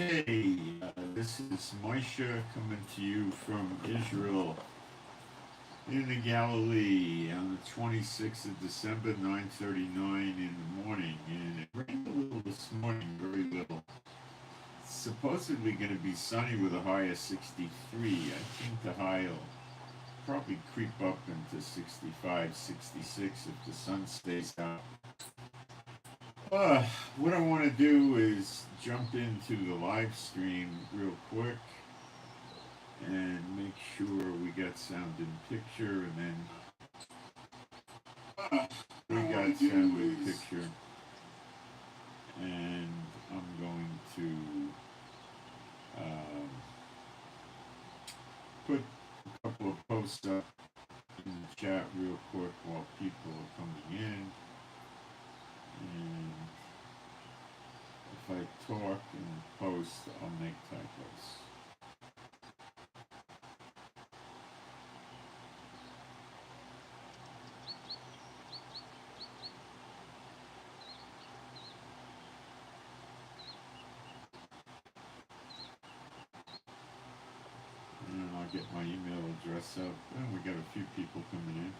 Okay, this is Moshe coming to you from Israel in the Galilee on the 26th of December, 9:39 in the morning. And it rained a little this morning, very little. It's supposedly going to be sunny with a high of 63. I think the high will probably creep up into 65, 66 if the sun stays out. What I want to do is jump into the live stream real quick and make sure we got sound and picture, and then we got sound and picture, and I'm going to put a couple of posts up in the chat real quick while people are coming in. And if I talk and post, I'll make typos. And I'll get my email address up. And we got a few people coming in.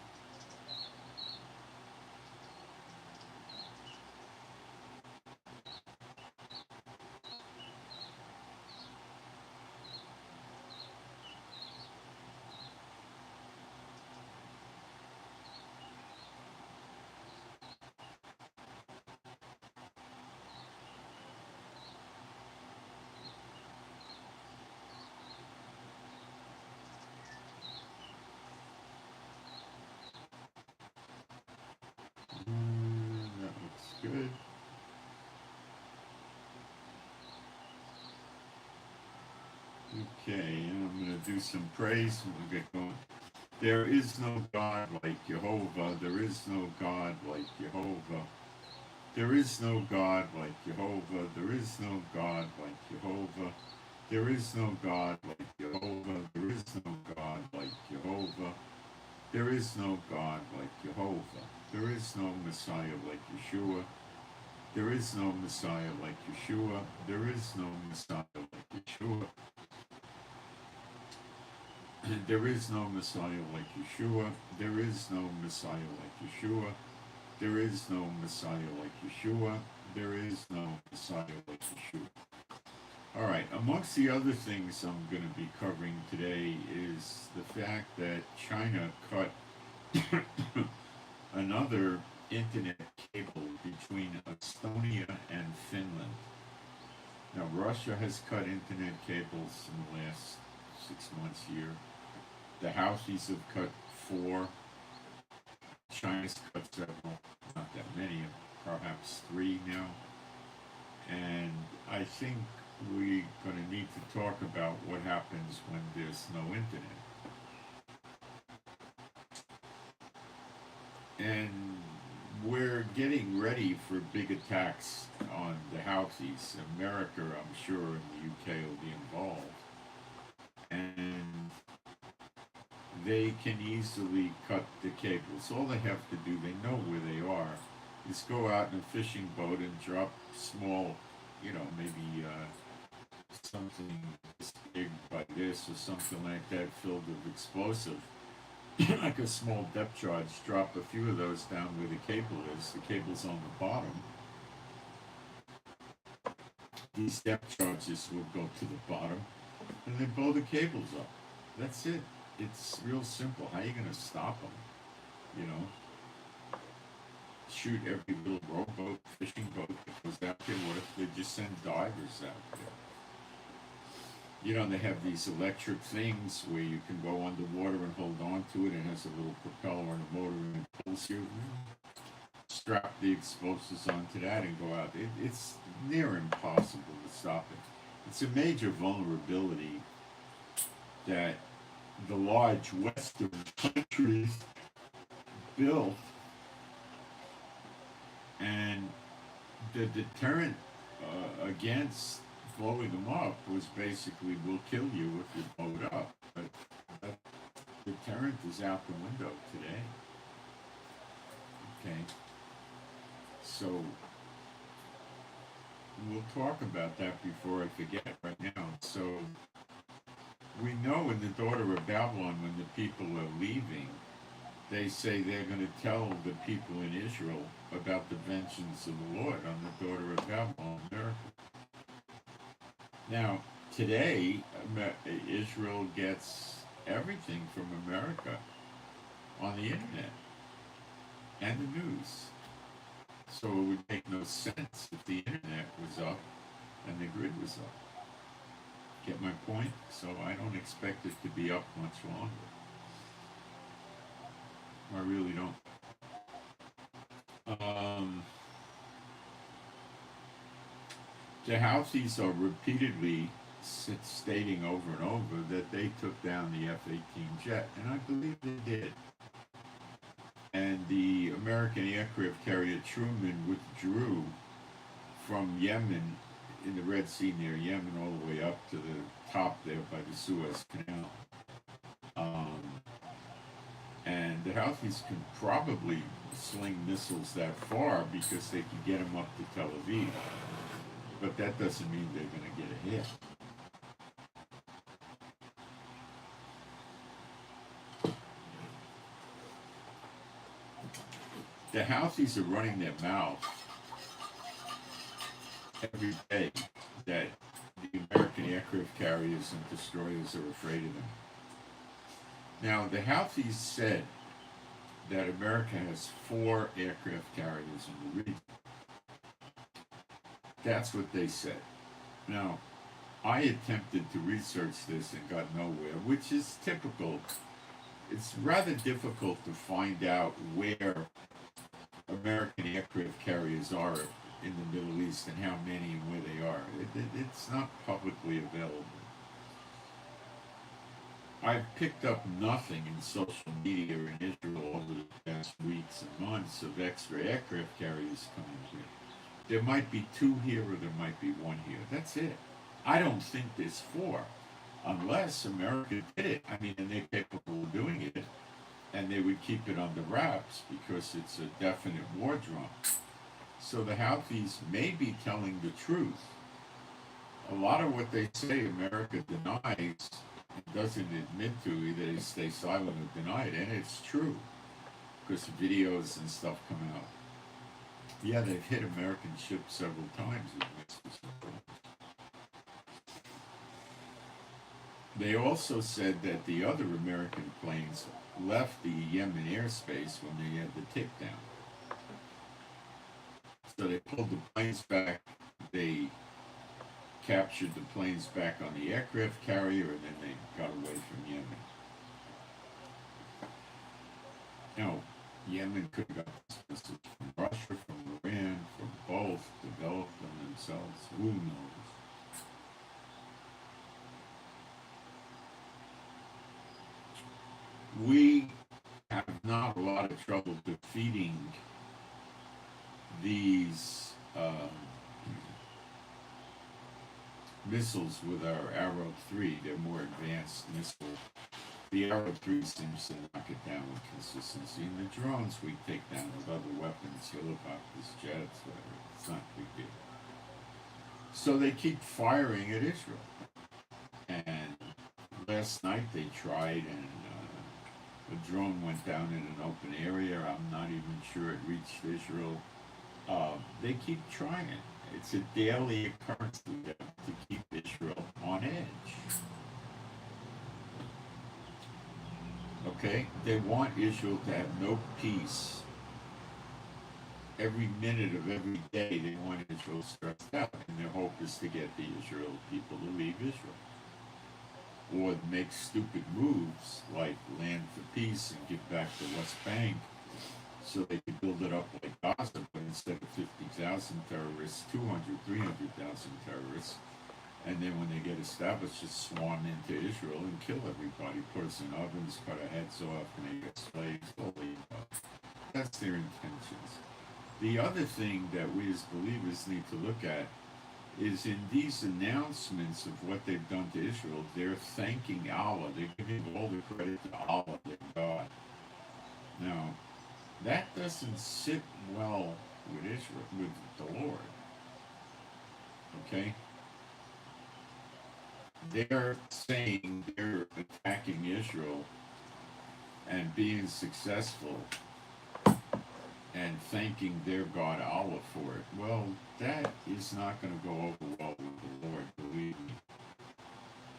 That looks good. Okay, and I'm going to do some praise and we'll get going. There is no God like Jehovah. There is no God like Jehovah. There is no God like Jehovah. There is no God like Jehovah. There is no God like Jehovah. There is no God like Jehovah. There is no God like Jehovah. There is no Messiah like Yeshua. There is no Messiah like Yeshua. There is no Messiah like Yeshua. There is no Messiah like Yeshua. There is no Messiah like Yeshua. There is no Messiah like Yeshua. There is no Messiah like Yeshua. All right, amongst the other things I'm going to be covering today is the fact that China cut another internet cable between Estonia and Finland. Now, Russia has cut internet cables in the last 6 months here. The Houthis have cut 4. China's cut several, not that many, perhaps 3 now. And I think we're going to need to talk about what happens when there's no internet. And we're getting ready for big attacks on the Houthis. America, I'm sure, and the UK will be involved. And they can easily cut the cables. All they have to do, they know where they are, is go out in a fishing boat and drop small, maybe something this big like this or something like that filled with explosive, like a small depth charge, drop a few of those down where the cable is. The cable's on the bottom. These depth charges will go to the bottom and then blow the cables up. That's it. It's real simple. How are you going to stop them? Shoot every little rowboat, fishing boat that goes out there. What if they just send divers out there? They have these electric things where you can go underwater and hold on to it. It has a little propeller and a motor and it pulls you. Strap the explosives onto that and go out. It's near impossible to stop it. It's a major vulnerability that the large Western countries built, and the deterrent against blowing them up was basically, we'll kill you if you blow it up. But that deterrent is out the window today. Okay. So we'll talk about that before I forget right now. So we know in the daughter of Babylon, when the people are leaving, they say they're going to tell the people in Israel about the vengeance of the Lord on the daughter of Babylon, America. Now, today, Israel gets everything from America on the internet and the news. So it would make no sense if the internet was up and the grid was up. Get my point? So I don't expect it to be up much longer. I really don't. The Houthis are repeatedly stating over and over that they took down the F-18 jet, and I believe they did. And the American aircraft carrier Truman withdrew from Yemen in the Red Sea near Yemen all the way up to the top there by the Suez Canal. And the Houthis can probably sling missiles that far because they can get them up to Tel Aviv. But that doesn't mean they're going to get a hit. The Houthis are running their mouth every day that the American aircraft carriers and destroyers are afraid of them. Now, the Houthis said that America has 4 aircraft carriers in the region. That's what they said. Now, I attempted to research this and got nowhere, which is typical. It's rather difficult to find out where American aircraft carriers are in the Middle East and how many and where they are. It's not publicly available. I've picked up nothing in social media in Israel over the past weeks and months of extra aircraft carriers coming here. There might be 2 here or there might be 1 here. That's it. I don't think there's 4, unless America did it. I mean, and they're capable of doing it, and they would keep it under wraps because it's a definite war drum. So the Houthis may be telling the truth. A lot of what they say America denies and doesn't admit to, either they stay silent or deny it, and it's true because videos and stuff come out. Yeah, they've hit American ships several times. They also said that the other American planes left the Yemen airspace when they had the takedown. So they pulled the planes back, they captured the planes back on the aircraft carrier, and then they got away from Yemen. Now, Yemen could have got this message from Russia, from Iran, from both, developed them themselves. Who knows? We have not a lot of trouble defeating these missiles with our Arrow 3. They're more advanced missiles. The Arrow 3 seems to knock it down with consistency. And the drones we take down with other weapons, helicopters, jets, whatever. It's not a big deal. So they keep firing at Israel. And last night they tried, and a drone went down in an open area. I'm not even sure it reached Israel. They keep trying. It's a daily occurrence to keep Israel on edge. Okay? They want Israel to have no peace. Every minute of every day they want Israel stressed out, and their hope is to get the Israel people to leave Israel. Or make stupid moves like land for peace and give back the West Bank so they could build it up like Gaza, but instead of 50,000 terrorists, 200, 300,000 terrorists. And then when they get established, just swarm into Israel and kill everybody, put us in ovens, cut our heads off, and they get slaves. That's their intentions. The other thing that we as believers need to look at is in these announcements of what they've done to Israel, they're thanking Allah. They're giving all the credit to Allah, their God. Now, that doesn't sit well with Israel, with the Lord. Okay? They're saying they're attacking Israel and being successful and thanking their God Allah for it. Well, that is not going to go over well with the Lord, believe me.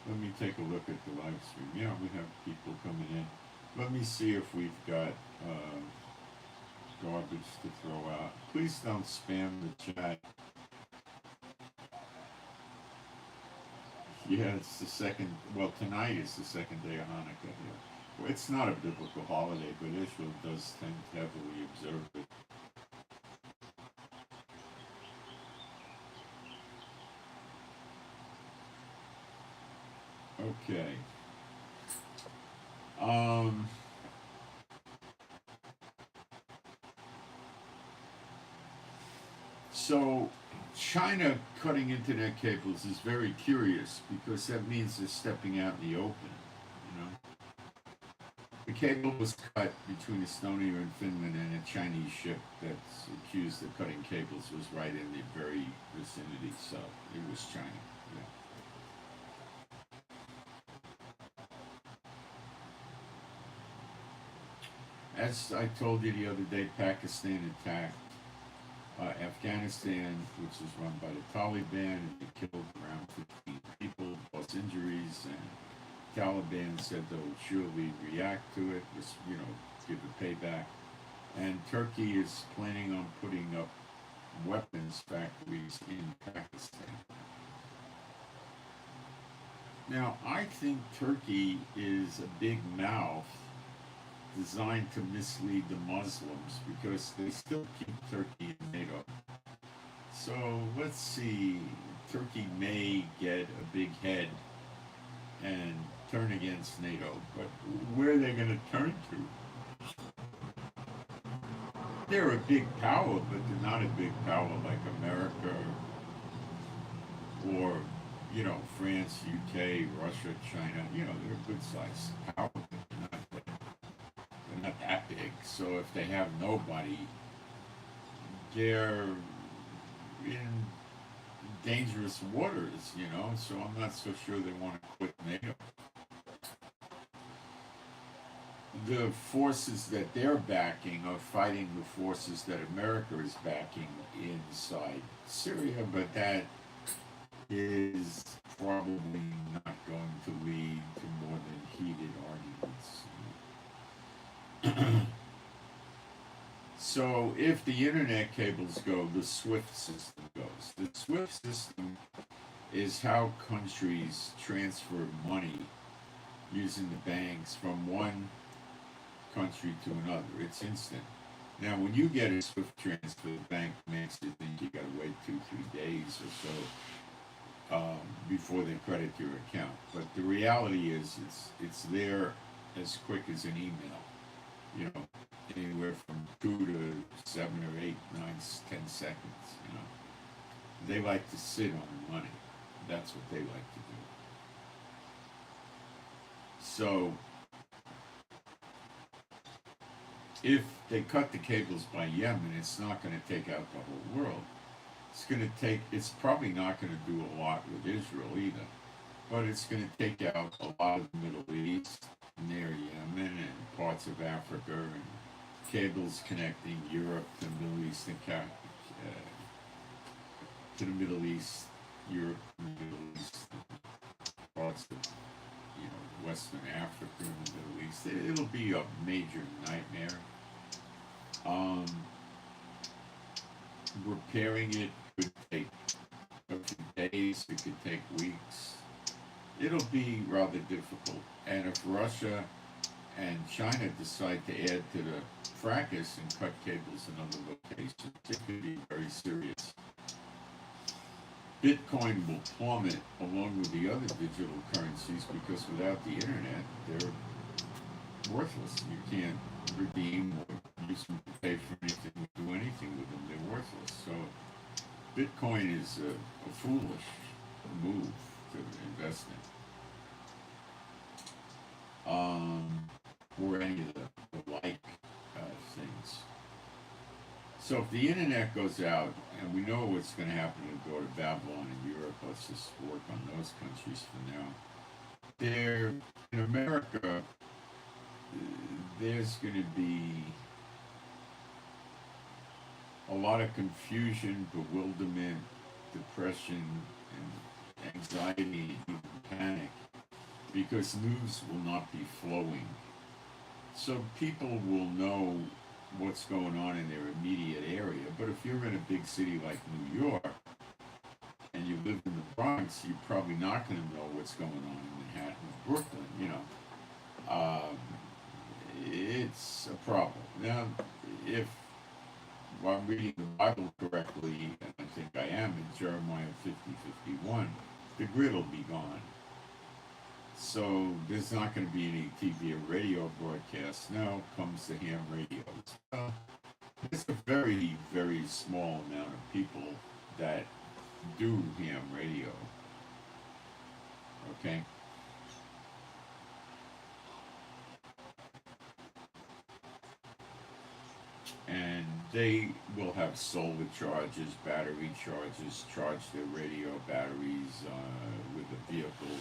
Let me take a look at the live stream. Yeah, we have people coming in. Let me see if we've got garbage to throw out. Please don't spam the chat. Yeah, it's the second, well, tonight is the second day of Hanukkah here. Well, it's not a biblical holiday, but Israel does tend to heavily observe it. Okay. So China cutting internet cables is very curious because that means they're stepping out in the open, you know. The cable was cut between Estonia and Finland, and a Chinese ship that's accused of cutting cables was right in the very vicinity, so it was China. Yeah. As I told you the other day, Pakistan attacked Afghanistan, which is run by the Taliban, and they killed around 15 people, plus injuries, and Taliban said they'll surely react to it, you know, give a payback. And Turkey is planning on putting up weapons factories in Pakistan. Now, I think Turkey is a big mouth designed to mislead the Muslims because they still keep Turkey in NATO. So let's see, Turkey may get a big head and turn against NATO, but where are they going to turn to? They're a big power, but they're not a big power like America or, you know, France, UK, Russia, China. You know, they're a good sized power, but they're not that big. So if they have nobody, they're in dangerous waters, you know, so I'm not so sure they want to quit NATO. The forces that they're backing are fighting the forces that America is backing inside Syria, but that is probably not going to lead to more than heated arguments. So if the internet cables go, the SWIFT system goes. The SWIFT system is how countries transfer money using the banks from one country to another. It's instant. Now, when you get a SWIFT transfer, the bank makes you think you got to wait 2-3 days or so before they credit your account. But the reality is, it's there as quick as an email. You know, anywhere from 2 to 7 or 8, 9, 10 seconds. You know, they like to sit on the money. That's what they like to do. So if they cut the cables by Yemen, it's not going to take out the whole world. It's probably not going to do a lot with Israel either, but it's going to take out a lot of the Middle East near Yemen and parts of Africa, and cables connecting Europe to the Middle East and to the Middle East, Europe, and the Middle East, parts of Western Africa and the Middle East. It'll be a major nightmare. Repairing it could take a few days, it could take weeks. It'll be rather difficult. And if Russia and China decide to add to the fracas and cut cables in other locations, it could be very serious. Bitcoin will plummet along with the other digital currencies because without the internet, they're worthless. You can't redeem or use them to pay for anything or do anything with them. They're worthless. So Bitcoin is a foolish move to invest in. Or any of the like things. So if the internet goes out And we know what's going to happen to go to Babylon and Europe. Let's just work on those countries for now. There, in America, there's going to be a lot of confusion, bewilderment, depression, and anxiety, and even panic, because news will not be flowing. So people will know what's going on in their immediate area. But if you're in a big city like New York and you live in the Bronx, you're probably not going to know what's going on in Manhattan or Brooklyn. It's a problem. Now, if I'm reading the Bible correctly, and I think I am, in Jeremiah 50:51, the grid will be gone. So there's not going to be any TV or radio broadcasts. Now comes the ham radios. It's a very, very small amount of people that do ham radio. Okay? And they will have solar charges, battery charges, charge their radio batteries with the vehicle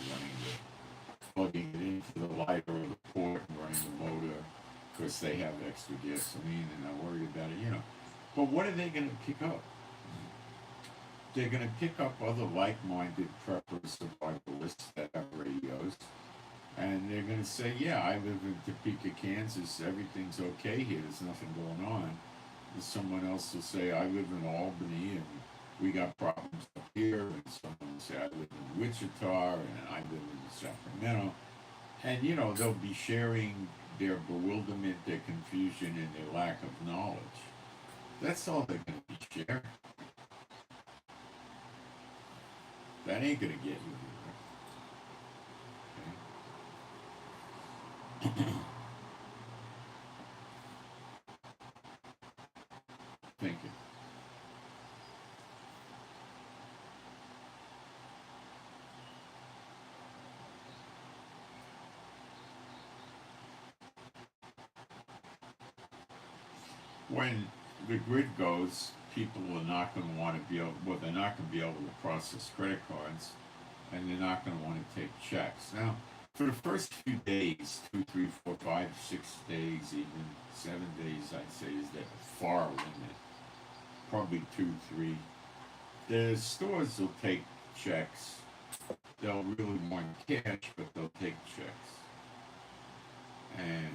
plugging it into the light or the port and running the motor, because they have extra gasoline and not worried about it. But what are they going to pick up? They're going to pick up other like-minded preppers, survivalists that have radios, and they're going to say, yeah, I live in Topeka, Kansas, everything's okay here, there's nothing going on. And someone else will say, I live in Albany, and we got problems up here, and someone will say, I live in Wichita, and I live in Sacramento. And, they'll be sharing their bewilderment, their confusion, and their lack of knowledge. That's all they're going to be sharing. That ain't going to get you here. Okay? Thank you. When the grid goes, people are not going to want to be able, they're not going to be able to process credit cards, and they're not going to want to take checks. Now, for the first few days, 2, 3, 4, 5, 6 days, even 7 days, I'd say is the far limit. Probably 2, 3. The stores will take checks. They'll really want cash, but they'll take checks. And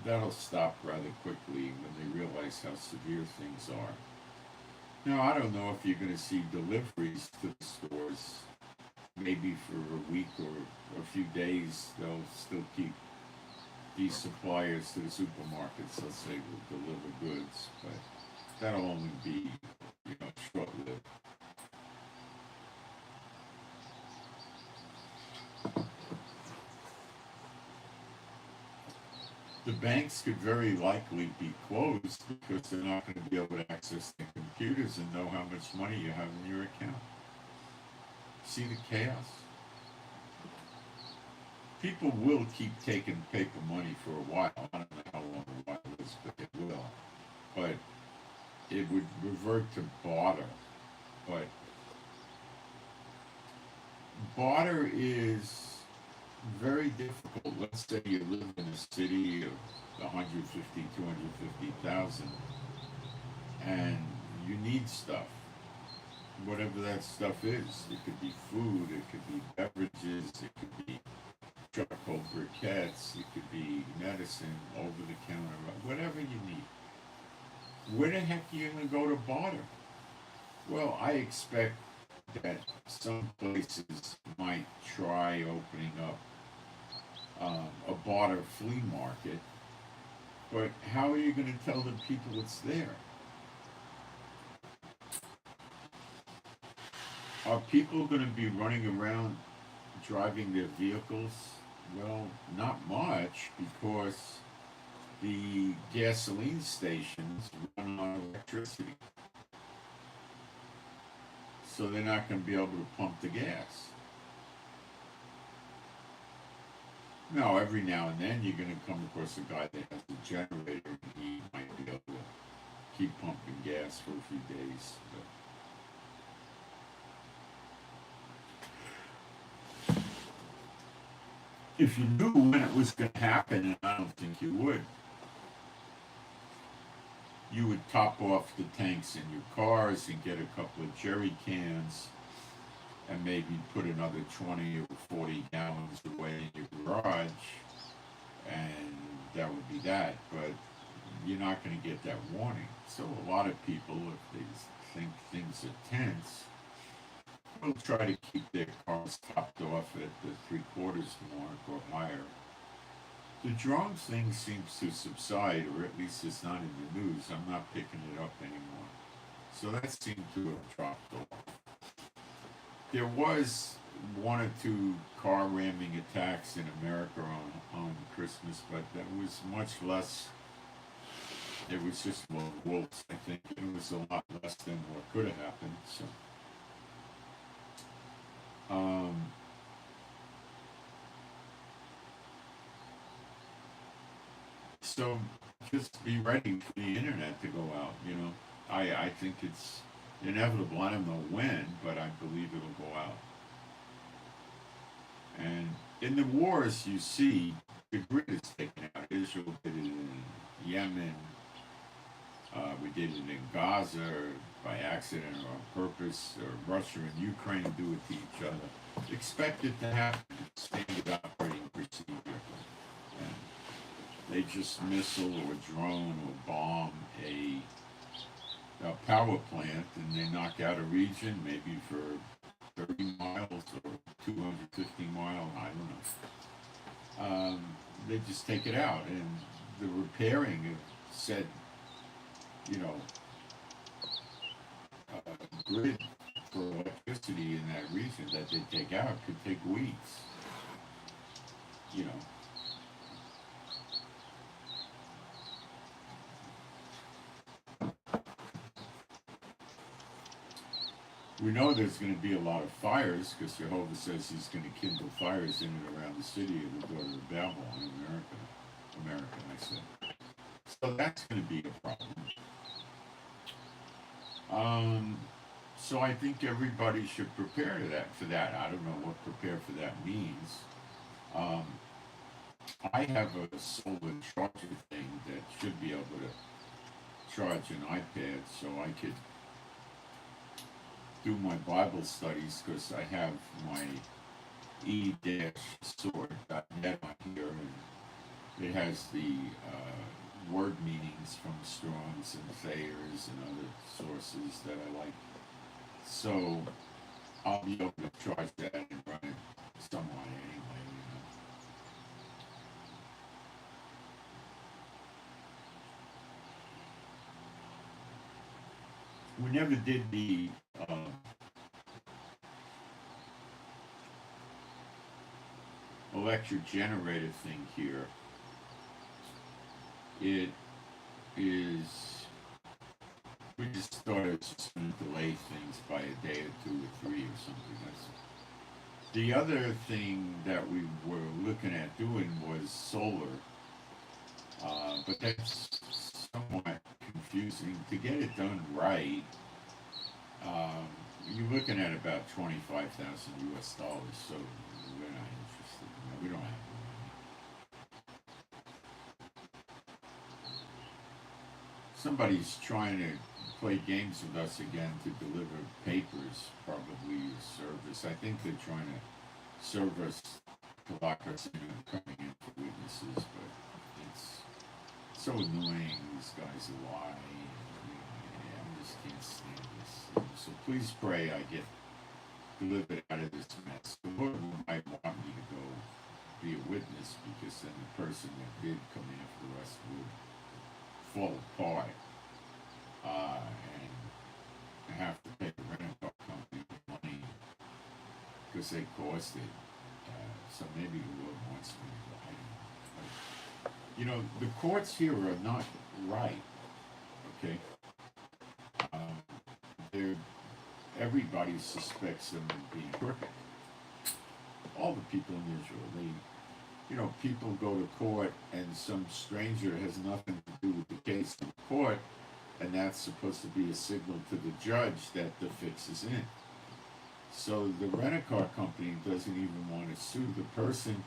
that'll stop rather quickly when they realize how severe things are. Now, I don't know if you're going to see deliveries to the stores. Maybe for a week or a few days, they'll still keep these suppliers to the supermarkets, let's say, will deliver goods, but that'll only be, short-lived. The banks could very likely be closed because they're not going to be able to access the computers and know how much money you have in your account. See the chaos? People will keep taking paper money for a while. I don't know how long a while is, but it will. But it would revert to barter. But barter is very difficult. Let's say you live in a city of 150, 250,000, and you need stuff. Whatever that stuff is. It could be food, it could be beverages, it could be charcoal briquettes, it could be medicine, over the counter, whatever you need. Where the heck are you going to go to barter? Well, I expect that some places might try opening up a barter flea market, but how are you going to tell the people it's there? Are people going to be running around driving their vehicles? Well, not much, because the gasoline stations run on electricity. So they're not going to be able to pump the gas. Now, every now and then you're going to come across a guy that has a generator, and he might be able to keep pumping gas for a few days. But if you knew when it was going to happen, and I don't think you would top off the tanks in your cars and get a couple of jerry cans and maybe put another 20 or 40 gallons away in your garage, and that would be that. But you're not going to get that warning. So a lot of people, if they think things are tense, will try to keep their cars topped off at the 3/4 mark or higher. The drone thing seems to subside, or at least it's not in the news. I'm not picking it up anymore. So that seemed to have dropped off. There was one or two car ramming attacks in America on Christmas, but that was much less. It was just more wolves, I think. It was a lot less than what could have happened. So just be ready for the internet to go out. I think it's inevitable. I don't know when, but I believe it'll go out. And in the wars, you see the grid is taken out. Israel did it in Yemen. We did it in Gaza by accident or on purpose. Or Russia and Ukraine do it to each other. Expect it to happen. It's standard operating procedure. And they just missile or drone or bomb a power plant, and they knock out a region maybe for 30 miles or 250 miles, I don't know. They just take it out, and the repairing of said, grid for electricity in that region that they take out could take weeks. We know there's going to be a lot of fires because Jehovah says he's going to kindle fires in and around the city of the daughter of Babylon, America, I said. So that's going to be a problem. So I think everybody should prepare for that. I don't know what prepare for that means. I have a solar charger thing that should be able to charge an iPad, so I could do my Bible studies because I have my e-sword.net on here, and it has the word meanings from Strong's and Thayer's and other sources that I like. So I'll be able to charge that and run it somewhat anyway. We never did the electric generator thing here. It is, we just thought it was just going to delay things by a day or 2 or 3 or something. The other thing that we were looking at doing was solar, but that's somewhat confusing. To get it done right, you're looking at about $25,000 US, so we're not interested. We don't have the money. Somebody's trying to play games with us again to deliver papers, probably a service. I think they're trying to serve us to lock us in and coming in for witnesses, but it's so annoying. These guys are lying. I just can't stand this. So please pray I get delivered out of this mess. The Lord might want me to go be a witness, because then the person that did come after us would fall apart, and have to pay the rental company money because they caused it. So maybe the Lord wants me to go. I don't know. The courts here are not right. Okay, everybody suspects them of being crooked. All the people in Israel, people go to court and some stranger has nothing to do with the case in court, and that's supposed to be a signal to the judge that the fix is in. So the rent-a-car company doesn't even want to sue the person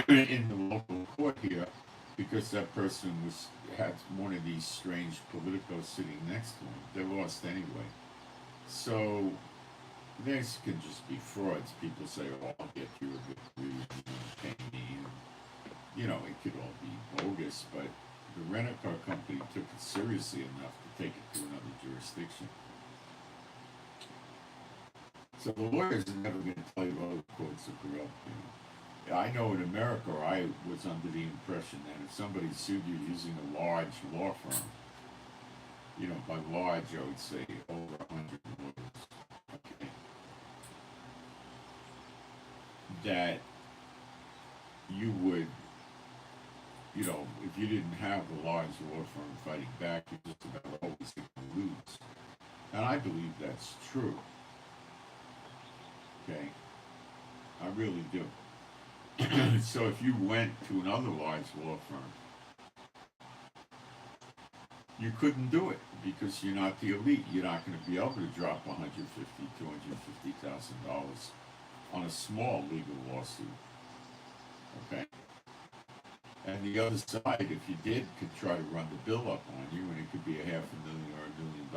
in the local court here because that person had one of these strange politicos sitting next to him. They lost anyway. So these can just be frauds. People say, "Oh, I'll get you a victory, pay me." It could all be bogus, but the rent-a-car company took it seriously enough to take it to another jurisdiction. So the lawyers are never going to tell you, "Oh, the courts are corrupt." I know in America, I was under the impression that if somebody sued you using a large law firm, by large, I would say over 100 lawyers, okay, that you would, if you didn't have a large law firm fighting back, you just about always going to lose. And I believe that's true. Okay? I really do. So if you went to another large law firm, you couldn't do it because you're not the elite. You're not going to be able to drop $150,000-$250,000 on a small legal lawsuit. Okay? And the other side, if you did, could try to run the bill up on you, and it could be $500,000 or $1 million.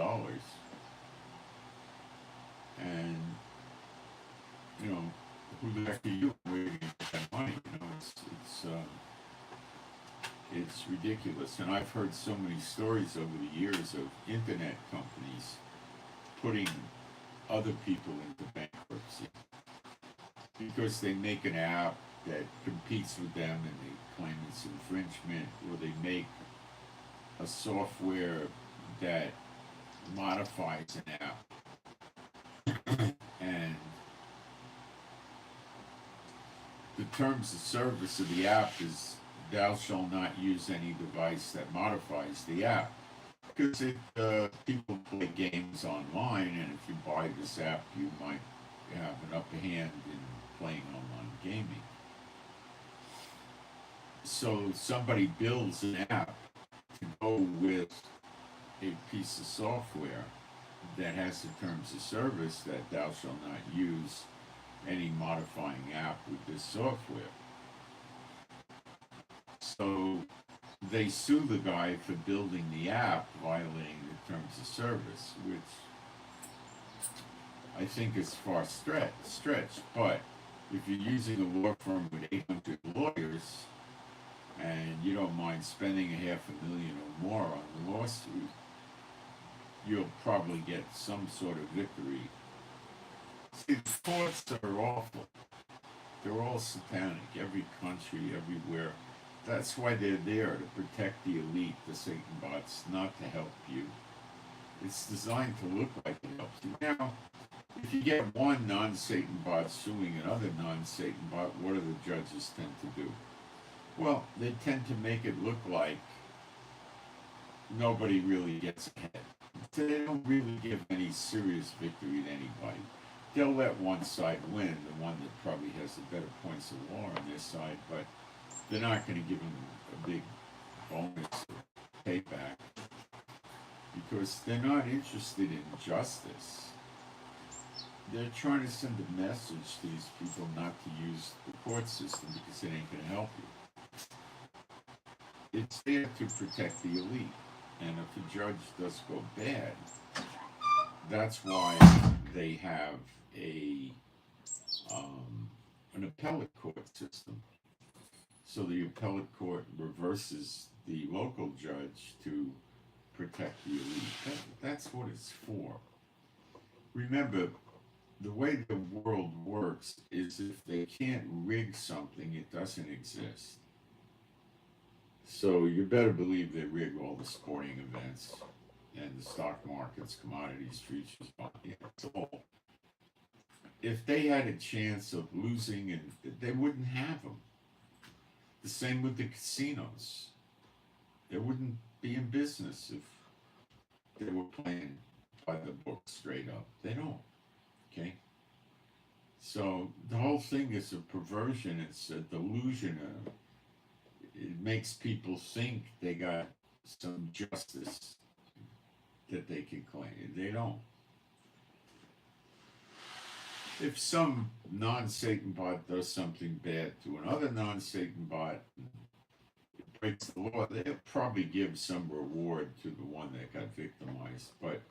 And, who the heck are you? Where are you going to get that money? It's ridiculous. And I've heard so many stories over the years of internet companies putting other people into bankruptcy because they make an app that competes with them and they claim it's infringement, or they make a software that modifies an app and the terms of service of the app is "thou shalt not use any device that modifies the app," because people play games online, and if you buy this app you might have an upper hand in playing online gaming. So somebody builds an app to go with a piece of software that has the terms of service that "thou shalt not use any modifying app with this software." So they sue the guy for building the app violating the terms of service, which I think is far stretched. But if you're using a law firm with 800 lawyers and you don't mind spending $500,000 or more on the lawsuit, you'll probably get some sort of victory. See, the courts are awful. They're all satanic. Every country, everywhere. That's why they're there, to protect the elite, the Satan bots, not to help you. It's designed to look like it helps you. Now, if you get one non-Satan bot suing another non-Satan bot, what do the judges tend to do? Well, they tend to make it look like nobody really gets ahead. They don't really give any serious victory to anybody. They'll let one side win, the one that probably has the better points of law on their side, but they're not going to give them a big bonus or payback because they're not interested in justice. They're trying to send a message to these people not to use the court system because it ain't going to help you. It's there to protect the elite, and if a judge does go bad, that's why they have an appellate court system. So the appellate court reverses the local judge to protect the elite. That's what it's for. Remember, the way the world works is if they can't rig something, it doesn't exist. So you better believe they rig all the sporting events and the stock markets, commodities, futures, it's all. If they had a chance of losing, and they wouldn't have them. The same with the casinos. They wouldn't be in business if they were playing by the book straight up. They don't. Okay? So the whole thing is a perversion. It's a delusion. It makes people think they got some justice that they can claim. They don't. if some non-Satan bot does something bad to another non-Satan bot, breaks the law, they'll probably give some reward to the one that got victimized. But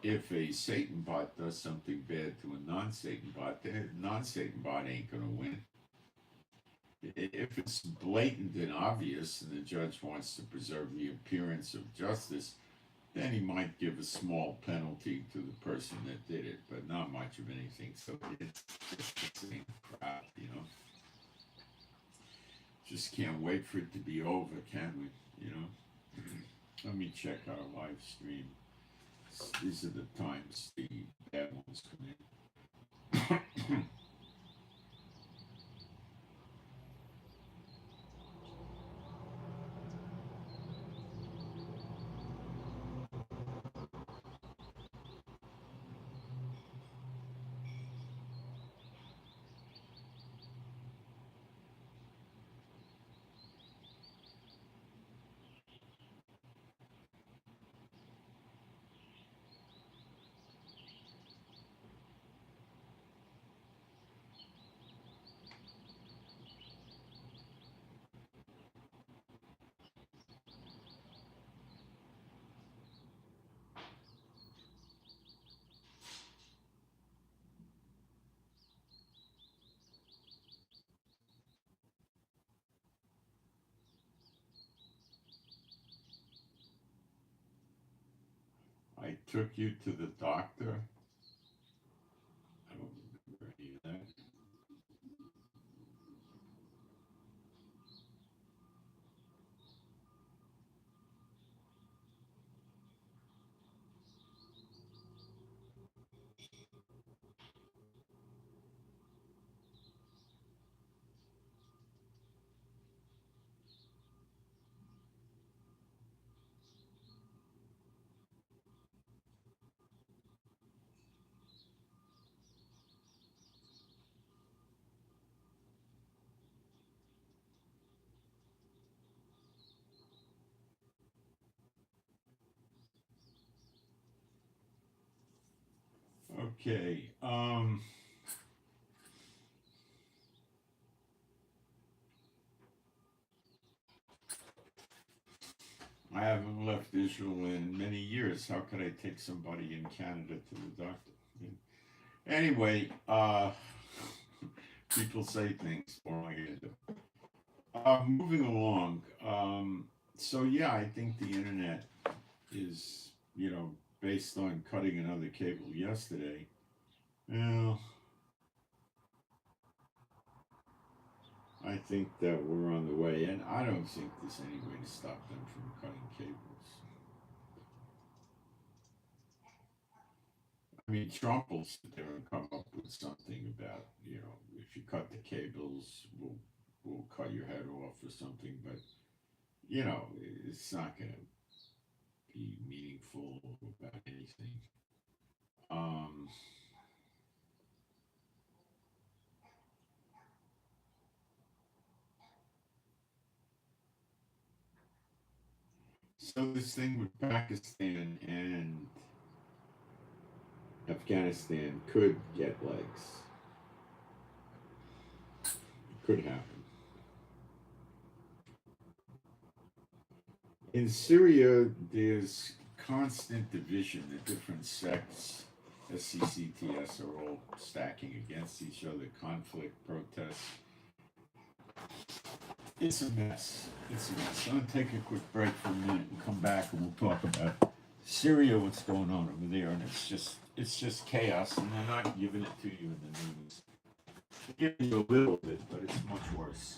if a Satan bot does something bad to a non-Satan bot, the non-Satan bot ain't gonna win. If it's blatant and obvious, and the judge wants to preserve the appearance of justice, then he might give a small penalty to the person that did it, but not much of anything. So it's just the same crap, you know. Just can't wait for it to be over, can we? You know. Let me check our live stream. These are the times the bad ones come in. I took you to the doctor. I don't remember any of that. Okay. I haven't left Israel in many years. How could I take somebody in Canada to the doctor? Anyway, people say things. What am I going to do? Moving along. So yeah, I think the internet is, based on cutting another cable yesterday. Well, I think that we're on the way, and I don't think there's any way to stop them from cutting cables. I mean, Trump will sit there and come up with something about, if you cut the cables, we'll cut your head off or something. But it's not going to be meaningful about anything. Um, so this thing with Pakistan and Afghanistan could get legs. Could happen. In Syria, there's constant division. The different sects, SCCTS, are all stacking against each other. Conflict, protests. It's a mess. It's a mess. I'm gonna take a quick break for a minute and come back, and we'll talk about Syria, what's going on over there, and it's just chaos, and they're not giving it to you in the news. They're giving you a little bit, but it's much worse.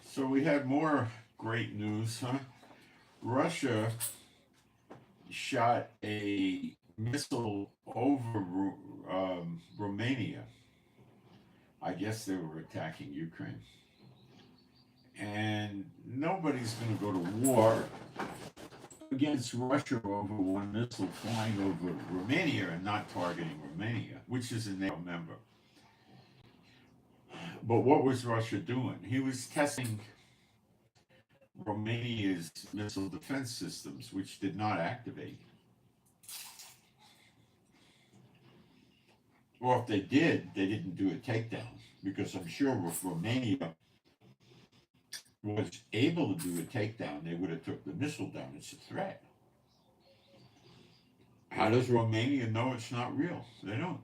So we had more great news, huh? Russia shot a missile over Romania. I guess they were attacking Ukraine. And nobody's going to go to war against Russia over one missile flying over Romania and not targeting Romania, which is a NATO member. But what was Russia doing? He was testing Romania's missile defense systems, which did not activate. Or if they did, they didn't do a takedown, because I'm sure if Romania was able to do a takedown, they would have took the missile down. It's a threat. How does Romania know it's not real? They don't.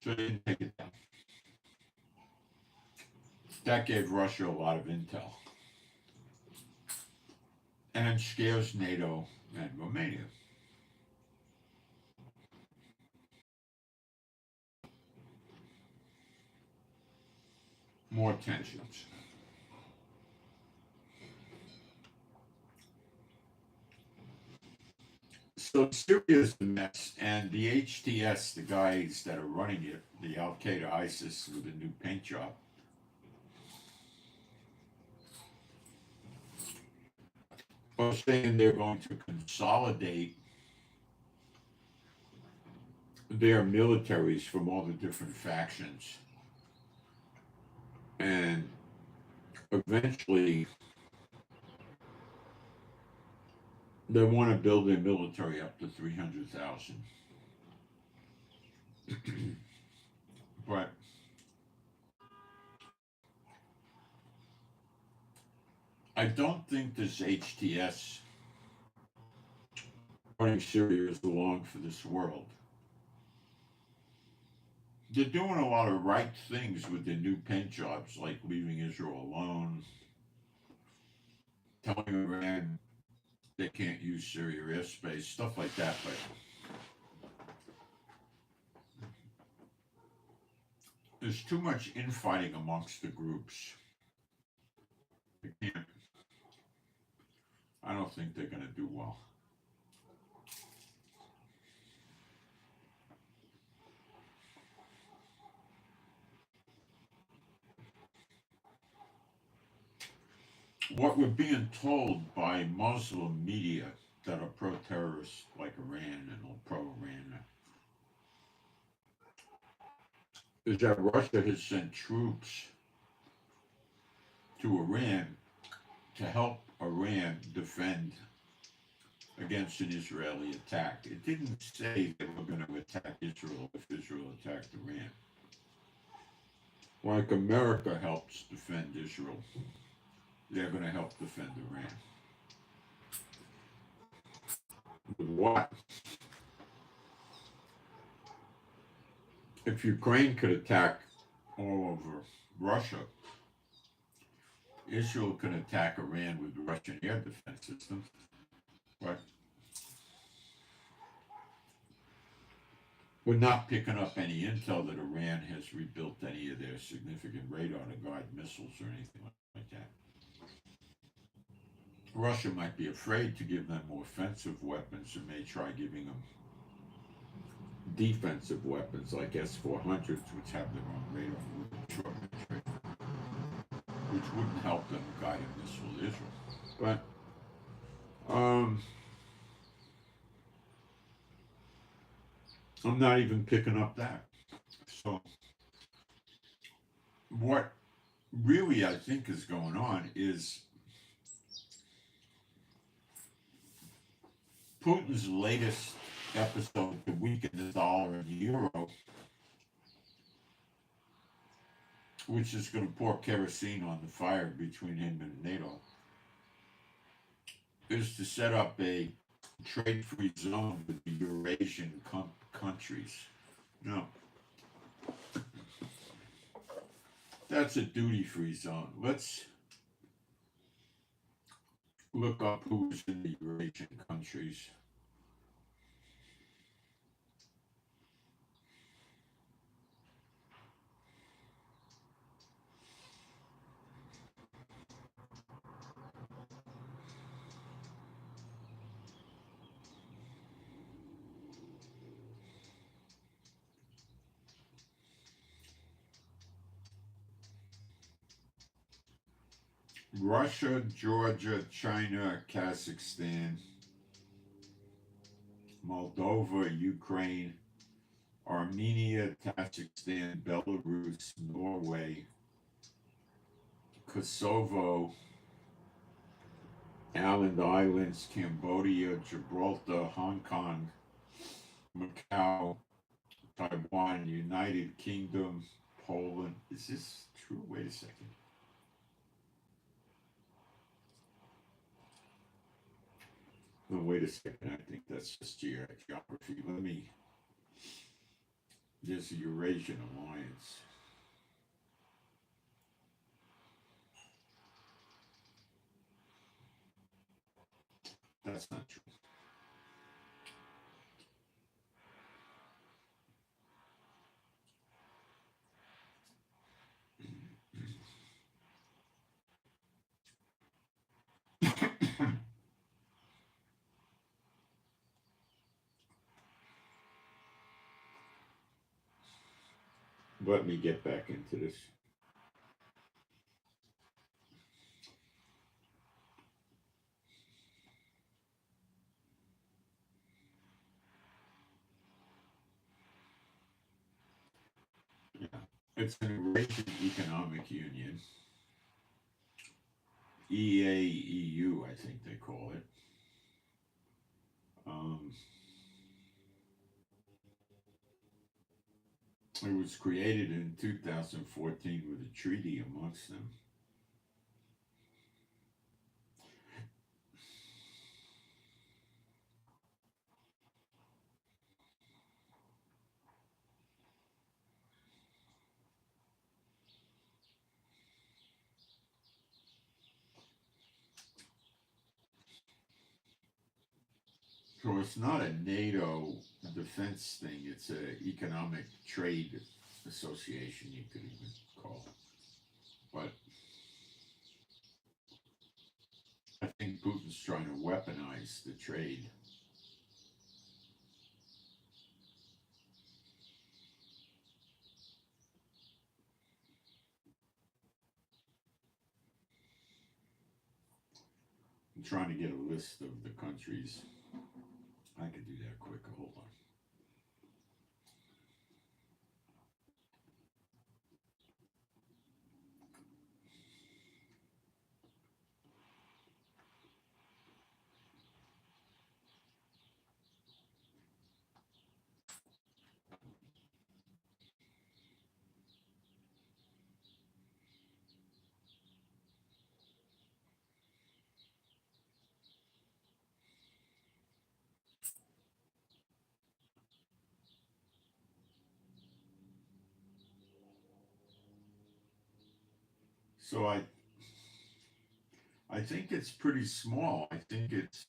So they didn't take it down. That gave Russia a lot of intel. And scares NATO and Romania. More tensions. So Syria's a mess, and the HTS, the guys that are running it, the Al Qaeda ISIS with a new paint job, are saying they're going to consolidate their militaries from all the different factions. And eventually, they want to build their military up to 300,000. But I don't think this HTS running Syria is long for this world. They're doing a lot of right things with their new paint jobs, like leaving Israel alone, telling Iran they can't use Syria airspace, stuff like that. But there's too much infighting amongst the groups. They can't. I don't think they're going to do well. What we're being told by Muslim media that are pro-terrorist, like Iran and pro-Iran, is that Russia has sent troops to Iran to help Iran defend against an Israeli attack. It didn't say they were going to attack Israel if Israel attacked Iran. Like America helps defend Israel, they're going to help defend Iran. With what? If Ukraine could attack all over Russia, Israel can attack Iran with Russian air defense systems. But we're not picking up any intel that Iran has rebuilt any of their significant radar to guide missiles or anything like that. Russia might be afraid to give them offensive weapons and may try giving them defensive weapons like S-400s, which have their own radar with short range, which wouldn't help them guide a missile to Israel. But I'm not even picking up that. So what really I think is going on is Putin's latest episode to weaken the dollar and the euro, which is going to pour kerosene on the fire between him and NATO, is to set up a trade-free zone with the Eurasian countries. No, that's a duty-free zone. Let's look up who's in the Eurasian countries. Russia, Georgia, China, Kazakhstan, Moldova, Ukraine, Armenia, Tajikistan, Belarus, Norway, Kosovo, Island Islands, Cambodia, Gibraltar, Hong Kong, Macau, Taiwan, United Kingdom, Poland. Is this true? Wait a second. No, wait a second. I think that's just geography. Let me. There's the Eurasian Alliance. That's not true. Let me get back into this. Yeah. It's an Eurasian Economic Union. EAEU, I think they call it. It was created in 2014 with a treaty amongst them. So it's not a NATO defense thing, it's an economic trade association, you could even call it. But I think Putin's trying to weaponize the trade. I'm trying to get a list of the countries. I could do that quick. Hold on. So I think it's pretty small. I think it's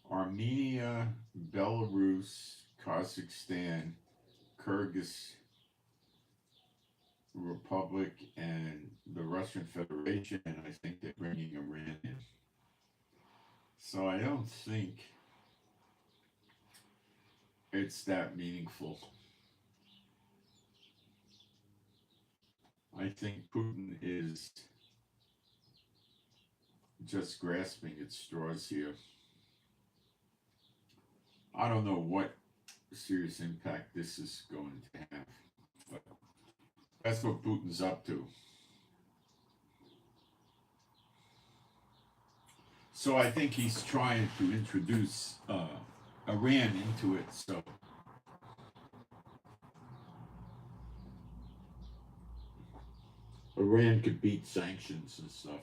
Armenia, Belarus, Kazakhstan, Kyrgyz Republic, and the Russian Federation, and I think they're bringing Iran in. So I don't think it's that meaningful. I think Putin is just grasping at straws here. I don't know what serious impact this is going to have, but that's what Putin's up to. So I think he's trying to introduce Iran into it, so Iran could beat sanctions and stuff.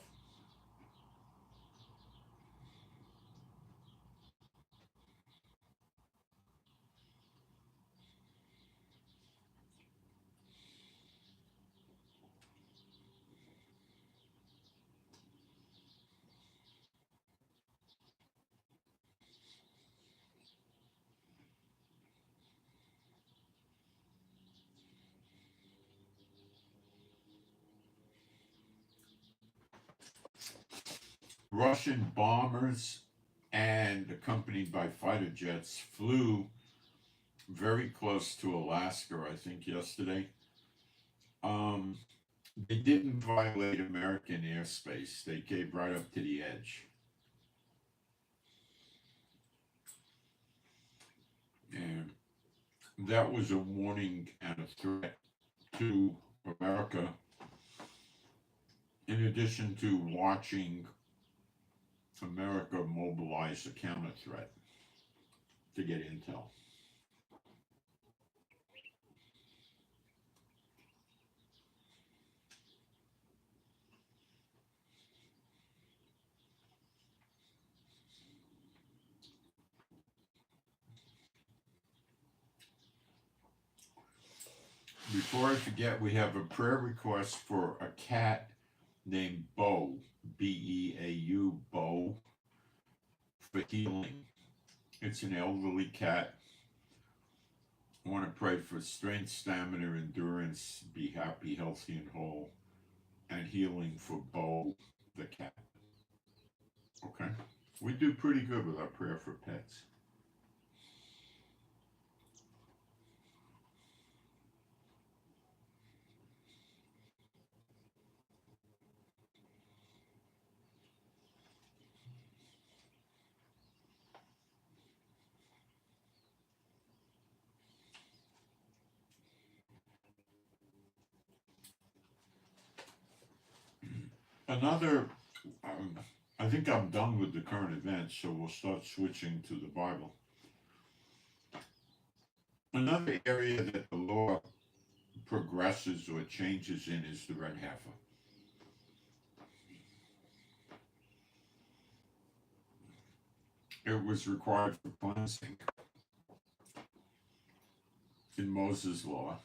Russian bombers and accompanied by fighter jets flew very close to Alaska, I think, yesterday. Um, they didn't violate American airspace. They came right up to the edge. And that was a warning and a threat to America, in addition to watching America mobilize a counter threat to get intel. Before I forget, we have a prayer request for a cat named Bo, Beau, Bo, for healing. It's an elderly cat. I want to pray for strength, stamina, endurance, be happy, healthy, and whole, and healing for Bo, the cat. Okay? We do pretty good with our prayer for pets. Another, um, I think I'm done with the current events, so we'll start switching to the Bible. Another area that the law progresses or changes in is the red heifer. It was required for cleansing in Moses' law.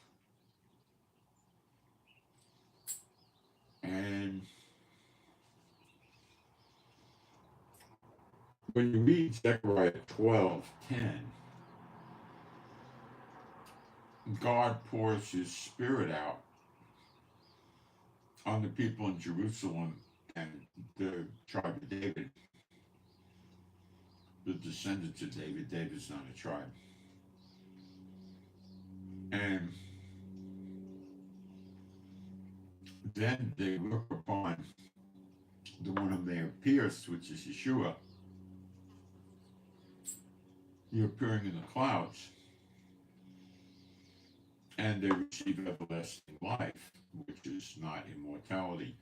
And when you read Zechariah 12:10, God pours his spirit out on the people in Jerusalem and the tribe of David, the descendants of David. David's not a tribe. And then they look upon the one whom they have pierced, which is Yeshua. You're appearing in the clouds, and they receive everlasting life, which is not immortality.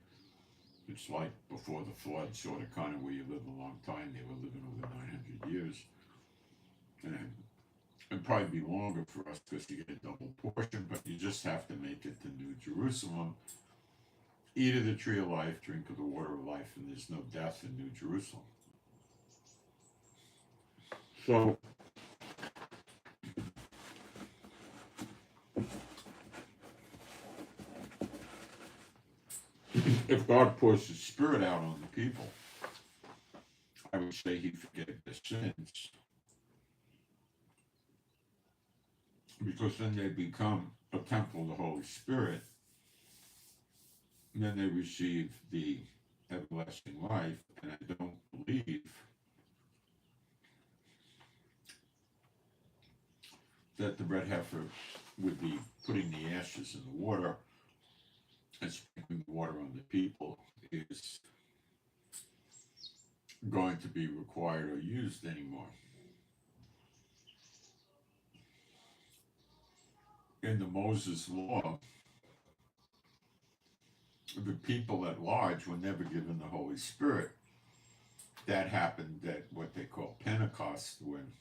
It's like before the flood, sort of kind of where you live a long time. They were living over 900 years. And it'd probably be longer for us because you get a double portion, but you just have to make it to New Jerusalem. Eat of the tree of life, drink of the water of life, and there's no death in New Jerusalem. So, If God pours his spirit out on the people, I would say he forgave their sins, because then they become a temple of the Holy Spirit, and then they receive the everlasting life. And I don't believe that the red heifer would be putting the ashes in the water and sprinkling the water on the people is going to be required or used anymore. In the Moses law, the people at large were never given the Holy Spirit. That happened at what they call Pentecost, when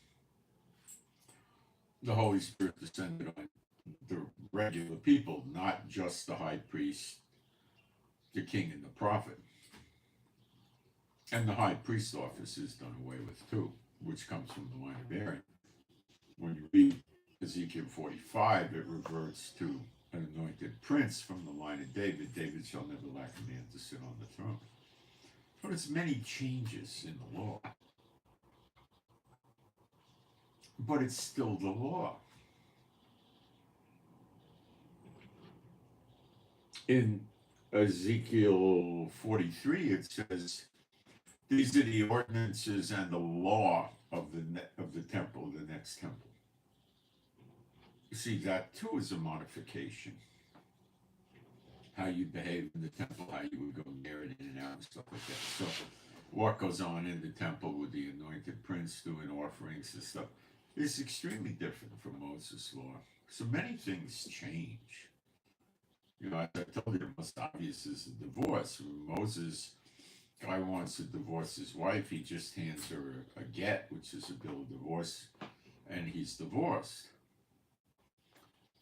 the Holy Spirit descended on the regular people, not just the high priest, the king, and the prophet. And the high priest office is done away with too, which comes from the line of Aaron. When you read Ezekiel 45, it reverts to an anointed prince from the line of David. David shall never lack a man to sit on the throne. But it's many changes in the law. But it's still the law. In Ezekiel 43, it says, these are the ordinances and the law of the temple, the next temple. You see, that too is a modification. How you behave in the temple, how you would go near it, in and out, and stuff like that. So, what goes on in the temple with the anointed prince doing offerings and stuff is extremely different from Moses' law. So many things change. You know, as I told you, the most obvious is the divorce. When Moses, guy wants to divorce his wife, he just hands her a get, which is a bill of divorce, and he's divorced.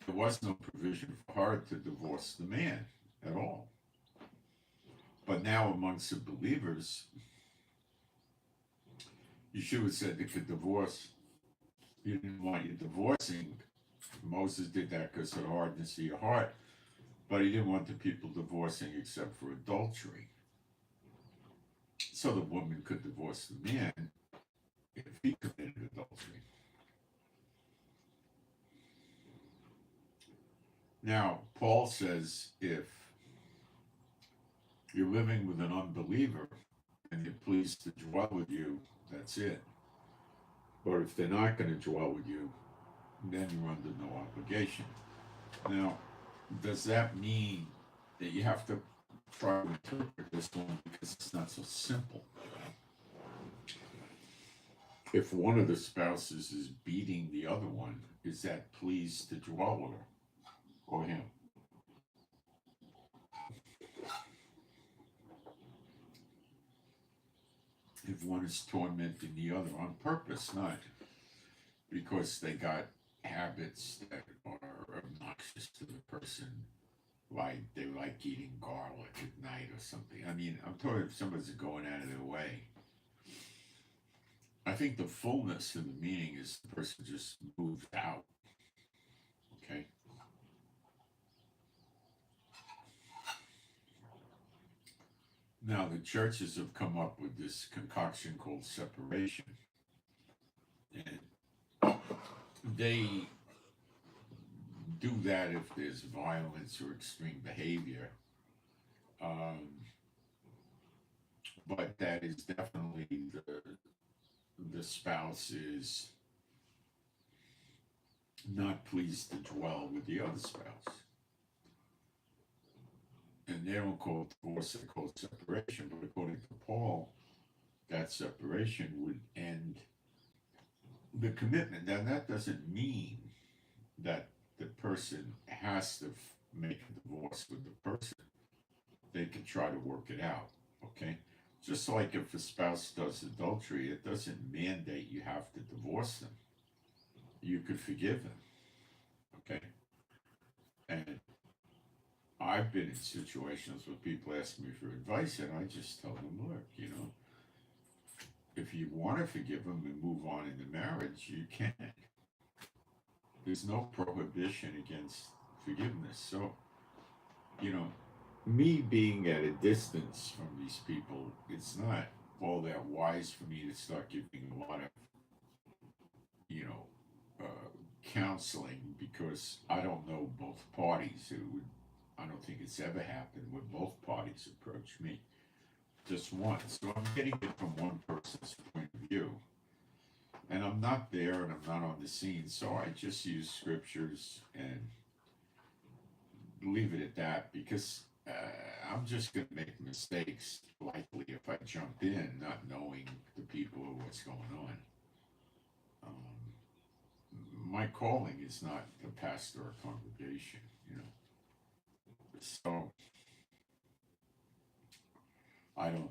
There was no provision for her to divorce the man at all. But now amongst the believers, Yeshua said they could divorce. He didn't want you divorcing. Moses did that because of the hardness of your heart. But he didn't want the people divorcing except for adultery. So the woman could divorce the man if he committed adultery. Now, Paul says if you're living with an unbeliever and they're pleased to dwell with you, that's it. But if they're not going to dwell with you, then you're under no obligation. Now, does that mean that you have to try to interpret this one, because it's not so simple? If one of the spouses is beating the other one, is that pleased to dwell with her or him? If one is tormenting the other on purpose, not because they got habits that are obnoxious to the person, like they like eating garlic at night or something. I mean, I'm talking if somebody's going out of their way. I think the fullness of the meaning is the person just moved out. Okay? Now, the churches have come up with this concoction called separation. And they do that if there's violence or extreme behavior. But that is definitely the spouse is not pleased to dwell with the other spouse. And they don't call it divorce, they call it separation. But according to Paul, that separation would end the commitment. Now, that doesn't mean that the person has to make a divorce with the person. They can try to work it out, okay? Just like if a spouse does adultery, it doesn't mandate you have to divorce them. You could forgive them, okay? And I've been in situations where people ask me for advice, and I just tell them, look, you know, if you want to forgive them and move on in the marriage, you can. There's no prohibition against forgiveness. So, you know, me being at a distance from these people, it's not all that wise for me to start giving a lot of, you know, counseling because I don't know both parties. I don't think it's ever happened where both parties approach me. Just one. So I'm getting it from one person's point of view. And I'm not there and I'm not on the scene, so I just use scriptures and leave it at that because I'm just going to make mistakes likely if I jump in not knowing the people or what's going on. My calling is not to pastor a congregation, you know. So I don't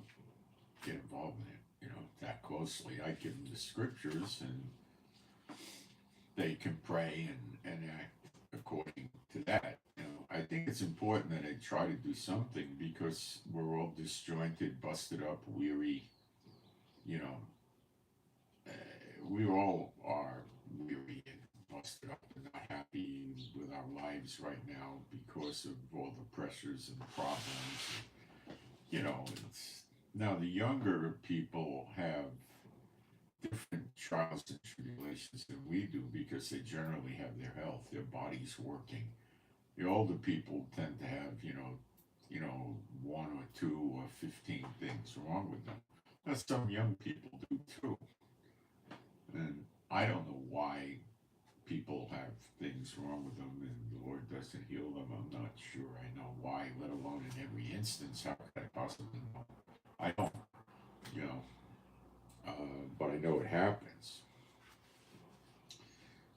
get involved in it, you know, that closely. I give them the scriptures and they can pray and act according to that. You know, I think it's important that I try to do something because we're all disjointed, busted up, weary. You know, we all are weary and busted up and not happy with our lives right now because of all the pressures and problems. You know, it's now the younger people have different trials and tribulations than we do because they generally have their health, their bodies working. The older people tend to have, one or two or 15 things wrong with them. Now, some young people do too. And I don't know why people have things wrong with them and the Lord doesn't heal them. I'm not sure I know why, let alone in every instance. How could I possibly know? I don't, you know, but I know it happens.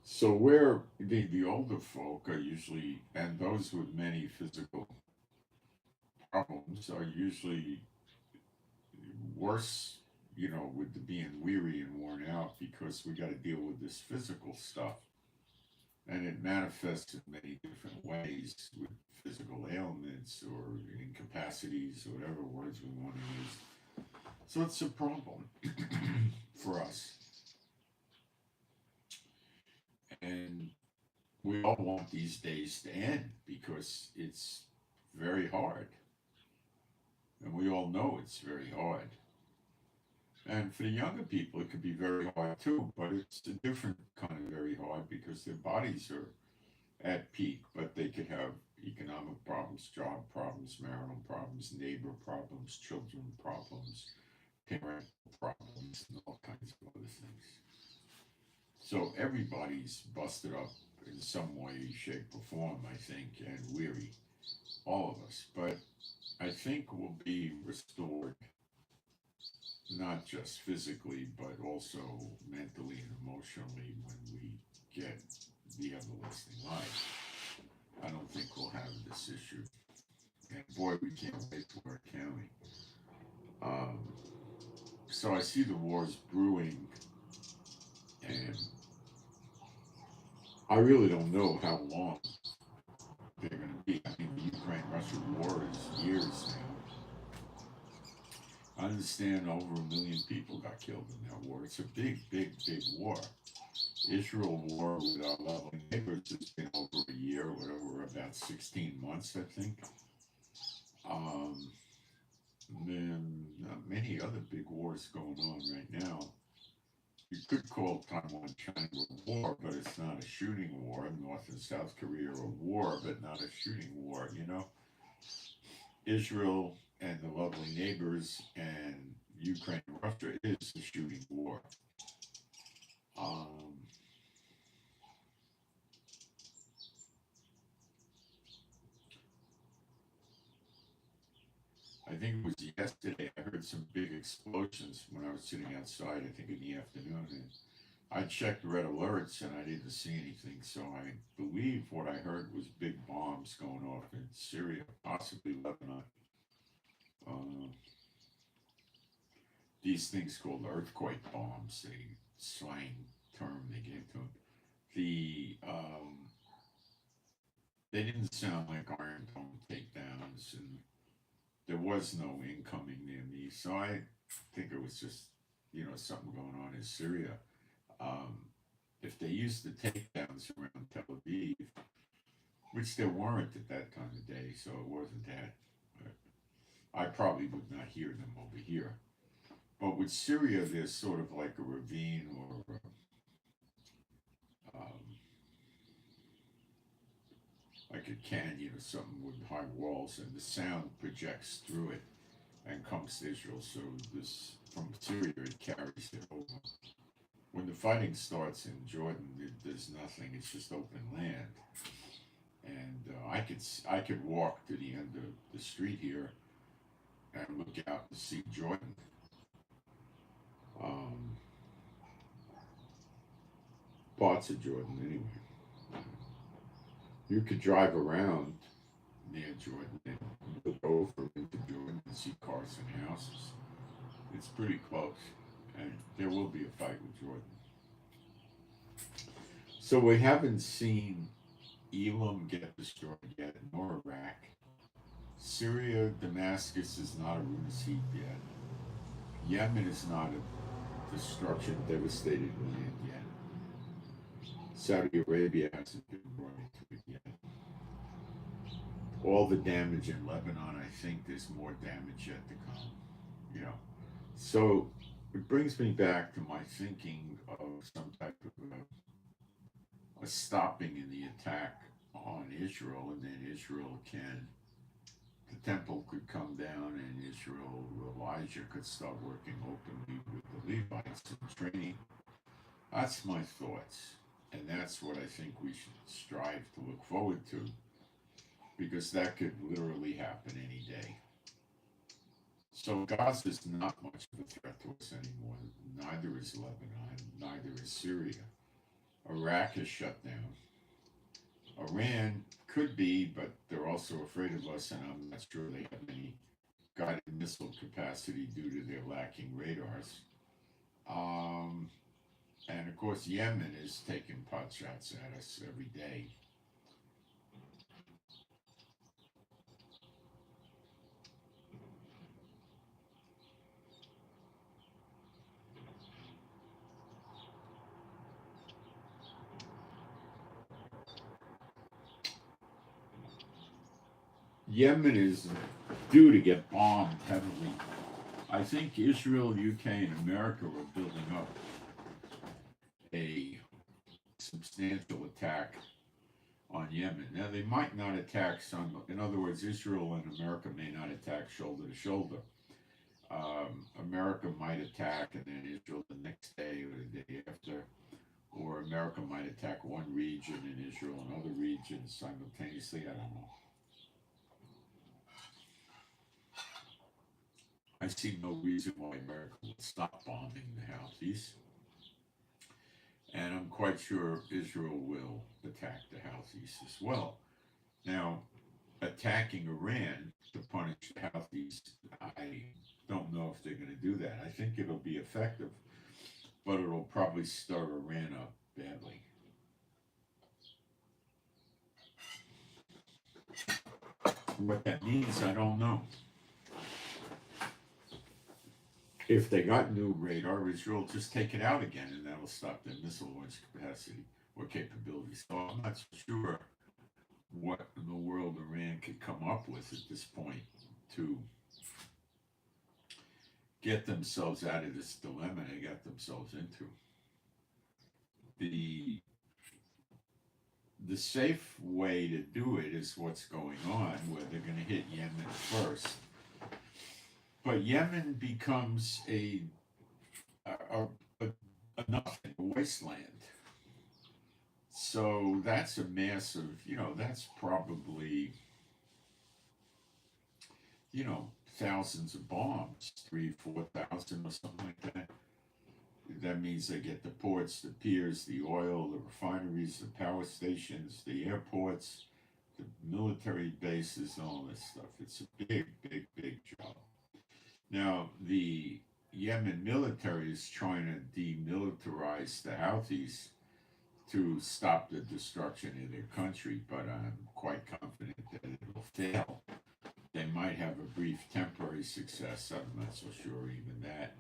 So where the older folk are usually, and those with many physical problems are usually worse, you know, with the being weary and worn out because we got to deal with this physical stuff. And it manifests in many different ways with physical ailments or incapacities or whatever words we want to use. So it's a problem for us. And we all want these days to end because it's very hard. And we all know it's very hard. And for the younger people, it could be very hard too, but it's a different kind of very hard because their bodies are at peak, but they could have economic problems, job problems, marital problems, neighbor problems, children problems, parental problems, and all kinds of other things. So everybody's busted up in some way, shape, or form, I think, and weary, all of us. But I think we'll be restored, not just physically, but also mentally and emotionally when we get the everlasting life. I don't think we'll have this issue. And boy, we can't wait for it, can we? Um, so I see the wars brewing, and I really don't know how long they're going to be. I think the Ukraine-Russia war is years now. I understand over 1 million people got killed in that war. It's a big, big, big war. Israel war with our lovely neighbors has been over a year, whatever, about 16 months, I think. Um, then many other big wars going on right now. You could call Taiwan China a war, but it's not a shooting war. North and South Korea are a war, but not a shooting war, you know? Israel and the lovely neighbors and Ukraine and Russia is a shooting war. Um, I think it was yesterday. I heard some big explosions when I was sitting outside, I think in the afternoon. And I checked red alerts and I didn't see anything. So I believe what I heard was big bombs going off in Syria, possibly Lebanon. Uh, these things called earthquake bombs, a slang term they gave to them. They didn't sound like Iron Dome takedowns, and there was no incoming near me. So I think it was just, something going on in Syria. Um, if they used the takedowns around Tel Aviv, which there weren't at that time of day, so it wasn't that. I probably would not hear them over here. But with Syria, there's sort of like a ravine or like a canyon or something with high walls, and the sound projects through it and comes to Israel. So this from Syria it carries it over. When the fighting starts in Jordan, there's nothing. It's just open land, and I could walk to the end of the street here and look out to see Jordan. Um, Parts of Jordan, anyway. You could drive around near Jordan and look over into Jordan and see cars and houses. It's pretty close, and there will be a fight with Jordan. So we haven't seen Elam get destroyed yet, nor Iraq. Syria, Damascus is not a ruinous heap yet. Yemen is not a destruction, devastated land yet. Saudi Arabia hasn't been brought into it yet. All the damage in Lebanon, I think there's more damage yet to come. You know, so it brings me back to my thinking of some type of a stopping in the attack on Israel, and then Israel the temple could come down, and Elijah could start working openly with the Levites and training. That's my thoughts, and that's what I think we should strive to look forward to, because that could literally happen any day. So Gaza is not much of a threat to us anymore. Neither is Lebanon, neither is Syria. Iraq is shut down. Iran could be, but they're also afraid of us, and I'm not sure they have any guided missile capacity due to their lacking radars. And of course, Yemen is taking pot shots at us every day. Yemen is due to get bombed heavily. I think Israel, UK, and America were building up a substantial attack on Yemen. Now, they might not attack some, in other words, Israel and America may not attack shoulder to shoulder. America might attack and then Israel the next day or the day after, or America might attack one region and Israel and other regions simultaneously. I don't know. I see no reason why America would stop bombing the Houthis, and I'm quite sure Israel will attack the Houthis as well. Now, attacking Iran to punish the Houthis, I don't know if they're going to do that. I think it'll be effective, but it'll probably stir Iran up badly. What that means, I don't know. If they got new radar, Israel just take it out again, and that'll stop their missile launch capacity or capability. So I'm not sure what in the world Iran could come up with at this point to get themselves out of this dilemma they got themselves into. The safe way to do it is what's going on, where they're going to hit Yemen first. But Yemen becomes a nothing, a wasteland. So that's a massive, that's probably, thousands of bombs, 3,000-4,000 or something like that. That means they get the ports, the piers, the oil, the refineries, the power stations, the airports, the military bases, all this stuff. It's a big, big, big job. Now, the Yemen military is trying to demilitarize the Houthis to stop the destruction of their country, but I'm quite confident that it will fail. They might have a brief temporary success. I'm not so sure even that.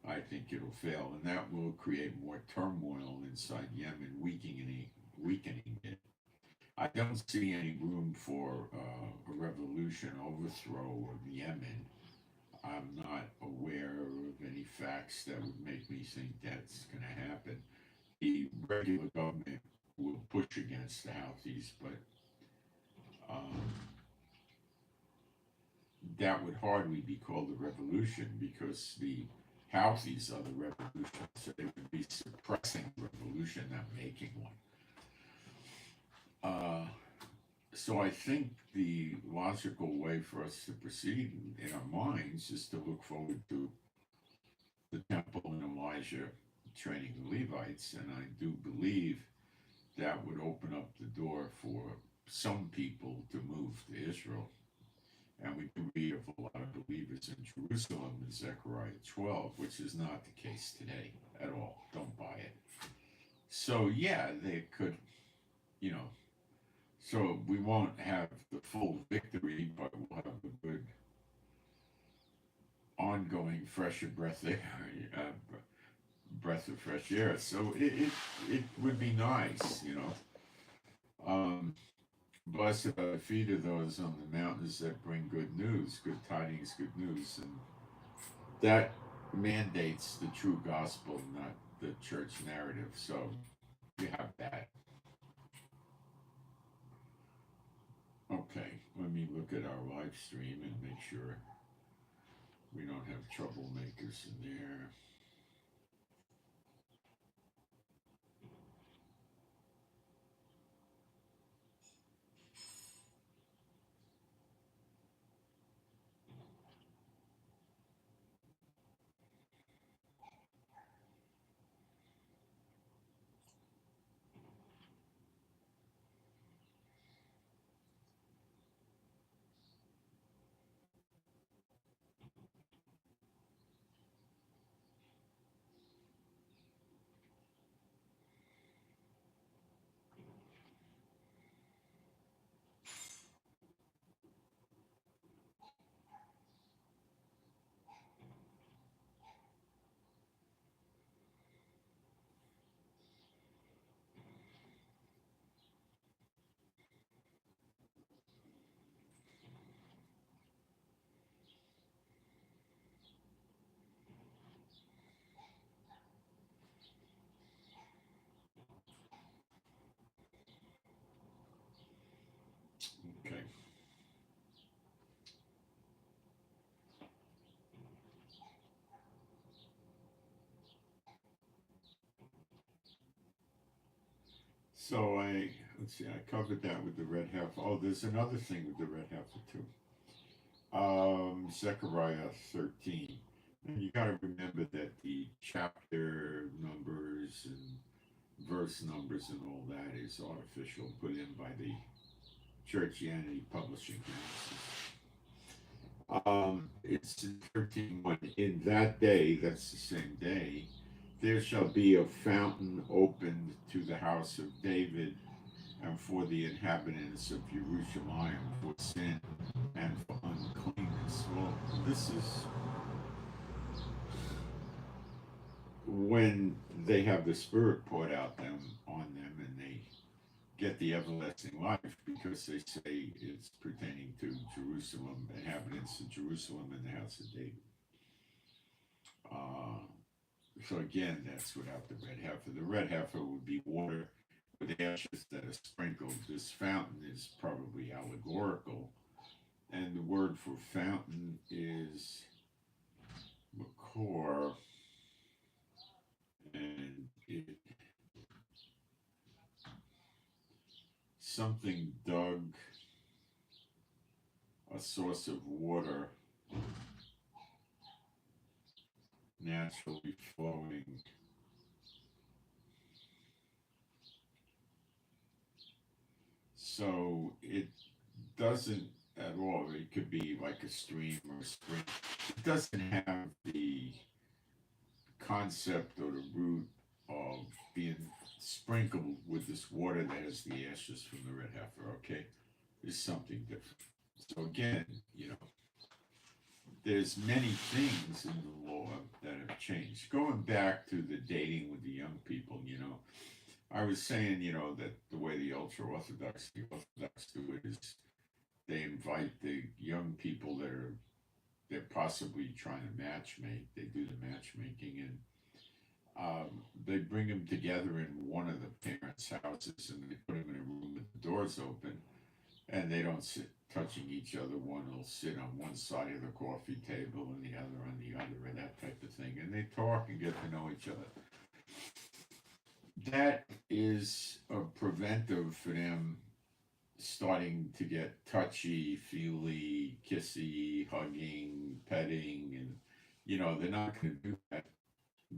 I think it'll fail, and that will create more turmoil inside Yemen, weakening it. I don't see any room for a revolution overthrow of Yemen. I'm not aware of any facts that would make me think that's going to happen. The regular government will push against the Houthis, but um, that would hardly be called a revolution because the Houthis are the revolution, so they would be suppressing revolution, not making one. So I think the logical way for us to proceed in our minds is to look forward to the temple and Elijah training the Levites, and I do believe that would open up the door for some people to move to Israel. And we can read of a lot of believers in Jerusalem in Zechariah 12, which is not the case today at all. Don't buy it. So, yeah, they could, you know, so we won't have the full victory, but we'll have a good ongoing fresher breath air, breath of fresh air. So it would be nice, you know. Blessed are the feet of those on the mountains that bring good news, good tidings, good news, and that mandates the true gospel, not the church narrative. So you have that. Okay, let me look at our live stream and make sure we don't have troublemakers in there. Okay. So let's see, I covered that with the red heifer. Oh, there's another thing with the red heifer too. Zechariah 13. And you got to remember that the chapter numbers and verse numbers and all that is artificial, put in by the Churchianity Publishing Houses. It's in 13:1. In that day, that's the same day, there shall be a fountain opened to the house of David and for the inhabitants of Jerusalem for sin and for uncleanness. Well, this is when they have the Spirit poured out them on them and they get the everlasting life because they say it's pertaining to Jerusalem, inhabitants of Jerusalem and the house of David. Uh, so again, that's without the red heifer. The red heifer would be water with ashes that are sprinkled. This fountain is probably allegorical, and the word for fountain is makor, and it something dug, a source of water naturally flowing. So it doesn't at all, it could be like a stream or a spring. It doesn't have the concept or the root of being sprinkled with this water that has the ashes from the red heifer, okay? It's something different. So again, you know, there's many things in the law that have changed. Going back to the dating with the young people, you know, I was saying, that the way the Orthodox do it is they invite the young people they're possibly trying to matchmake. They do the matchmaking, and they bring them together in one of the parents' houses, and they put them in a room with the doors open, and they don't sit touching each other. One will sit on one side of the coffee table and the other on the other, and that type of thing. And they talk and get to know each other. That is a preventive for them starting to get touchy, feely, kissy, hugging, petting, and they're not going to do that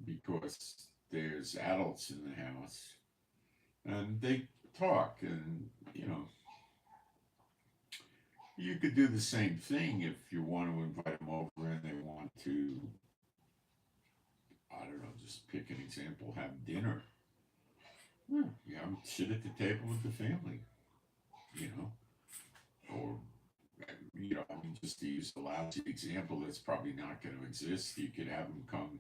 because there's adults in the house, and they talk, and you could do the same thing if you want to invite them over and they want to, I don't know, just pick an example, have dinner. Yeah, sit at the table with the family, you know, or I mean, just to use a lousy example that's probably not going to exist, you could have them come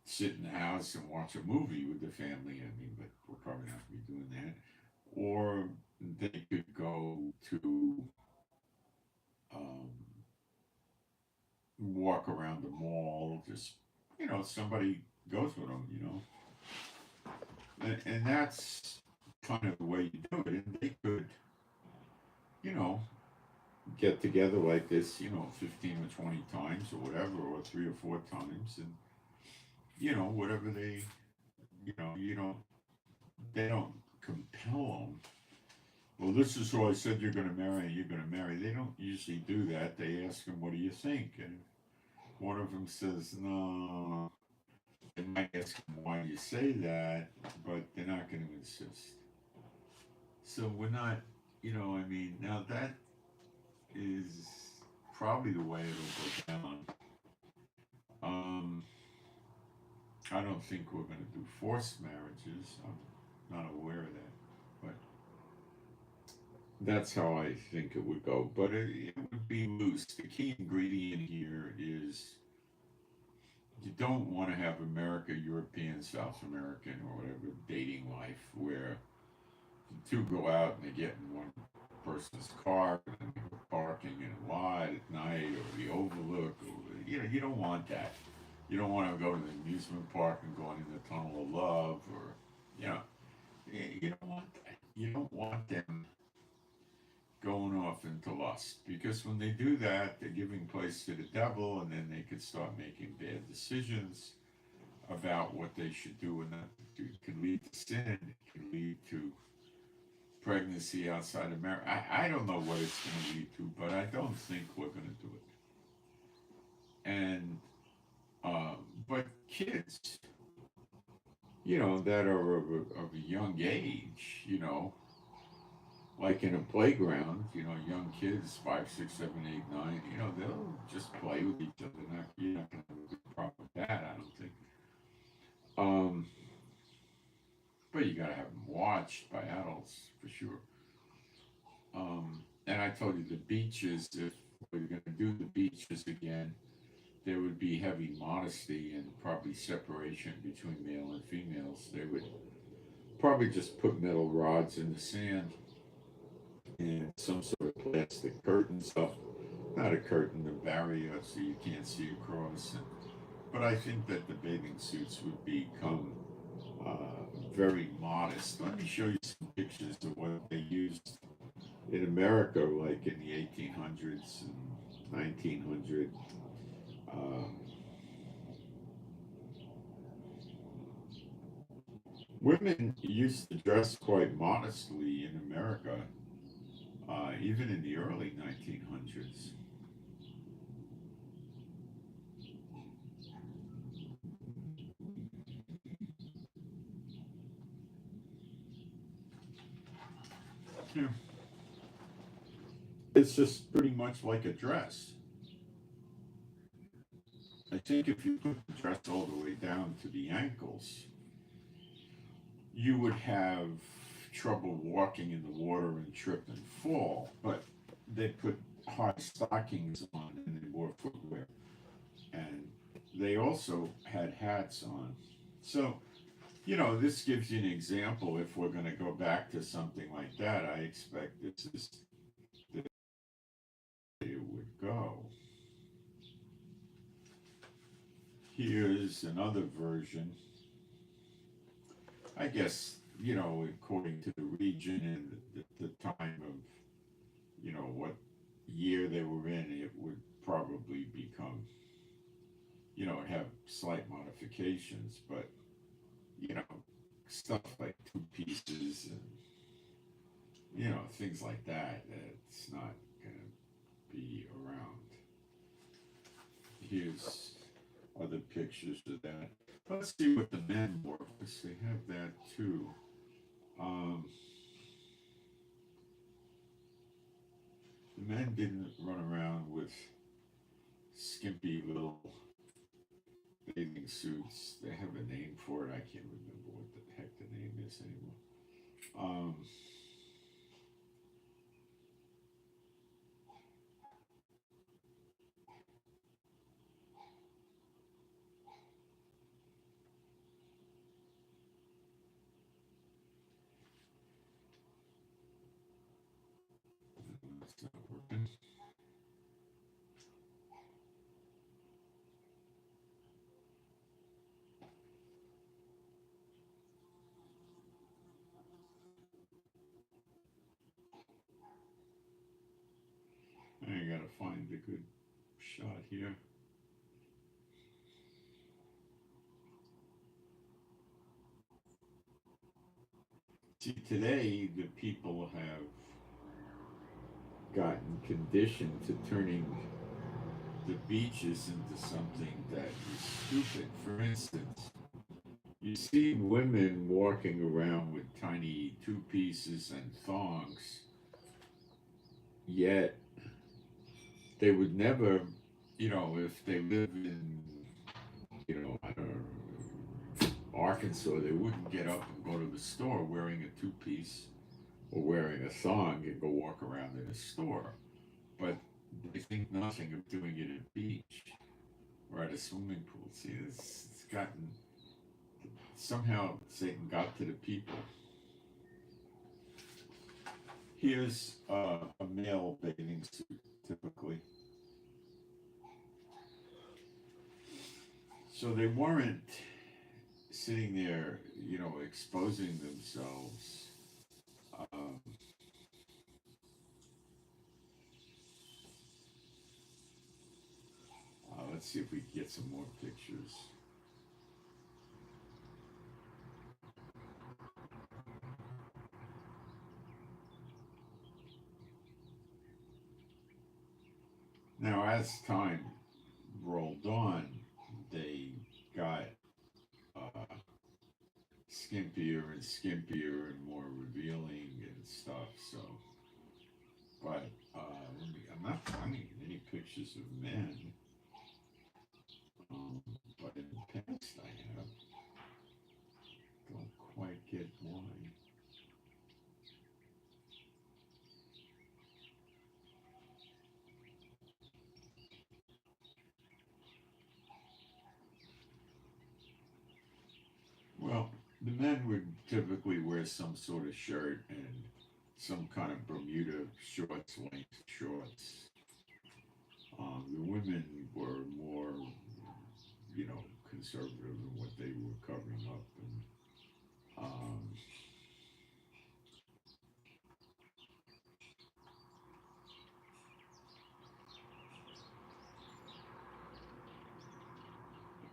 sit in the house and watch a movie with the family. I mean, but we're probably not going to be doing that. Or they could go to um, walk around the mall. Just somebody goes with them. And that's kind of the way you do it. And they could, you know, get together like this, 15 or 20 times or whatever, or 3 or 4 times, and whatever you don't, they don't compel them. Well, this is who I said you're going to marry, and you're going to marry. They don't usually do that. They ask them, "What do you think?" And one of them says, "No." They might ask them, "Why do you say that?" But they're not going to insist. So we're not, I mean, now that is probably the way it'll go down. Um, I don't think we're going to do forced marriages. I'm not aware of that, but that's how I think it would go. But it would be loose. The key ingredient here is you don't want to have America, European, South American, or whatever dating life where the two go out and they get in one person's car and then they go parking in a lot at night or the overlook. Or, you don't want that. You don't want to go to the amusement park and go in the tunnel of love, or you don't want that. You don't want them going off into lust, because when they do that, they're giving place to the devil, and then they could start making bad decisions about what they should do and not do. It could lead to sin. It could lead to pregnancy outside of marriage. I don't know what it's going to lead to, but I don't think we're going to do it. And but kids, that are of a young age, like in a playground, young kids, 5, 6, 7, 8, 9, they'll just play with each other. You're not going to have a big problem with that, I don't think. Um, but you got to have them watched by adults for sure. And I told you the beaches, if we're going to do the beaches again, there would be heavy modesty and probably separation between male and females. They would probably just put metal rods in the sand and some sort of plastic curtains up. Not a curtain, a barrier so you can't see across. But I think that the bathing suits would become very modest. Let me show you some pictures of what they used in America, like in the 1800s and 1900s. Um, Women used to dress quite modestly in America, even in the early 1900s. Yeah. It's just pretty much like a dress. I think if you put the dress all the way down to the ankles, you would have trouble walking in the water and trip and fall. But they put high stockings on and they wore footwear. And they also had hats on. So This gives you an example. If we're going to go back to something like that, I expect this is the way it would go. Here's another version. I guess, according to the region and the time of, what year they were in, it would probably become, have slight modifications, but, you know, stuff like two pieces and, things like that, it's not going to be around. Here's other pictures of that. Let's see what the men wore, because they have that too. Um, the men didn't run around with skimpy little bathing suits. They have a name for it. I can't remember what the heck the name is anymore. Um, it's not working. I gotta find a good shot here. See, today the people have gotten conditioned to turning the beaches into something that is stupid. For instance, you see women walking around with tiny two pieces and thongs, yet they would never, if they live in, I don't know, Arkansas, they wouldn't get up and go to the store wearing a two piece or wearing a thong and go walk around in a store. But they think nothing of doing it at a beach or at a swimming pool. See, it's gotten, somehow Satan got to the people. Here's a male bathing suit, typically. So they weren't sitting there, exposing themselves. Um, let's see if we can get some more pictures. Now, as time rolled on, they got uh, skimpier and skimpier and more revealing and stuff. So, but I'm not finding any pictures of men. But in the past, I have. Don't quite get why. Well, the men would typically wear some sort of shirt and some kind of Bermuda shorts, length shorts. The women were more, conservative in what they were covering up, and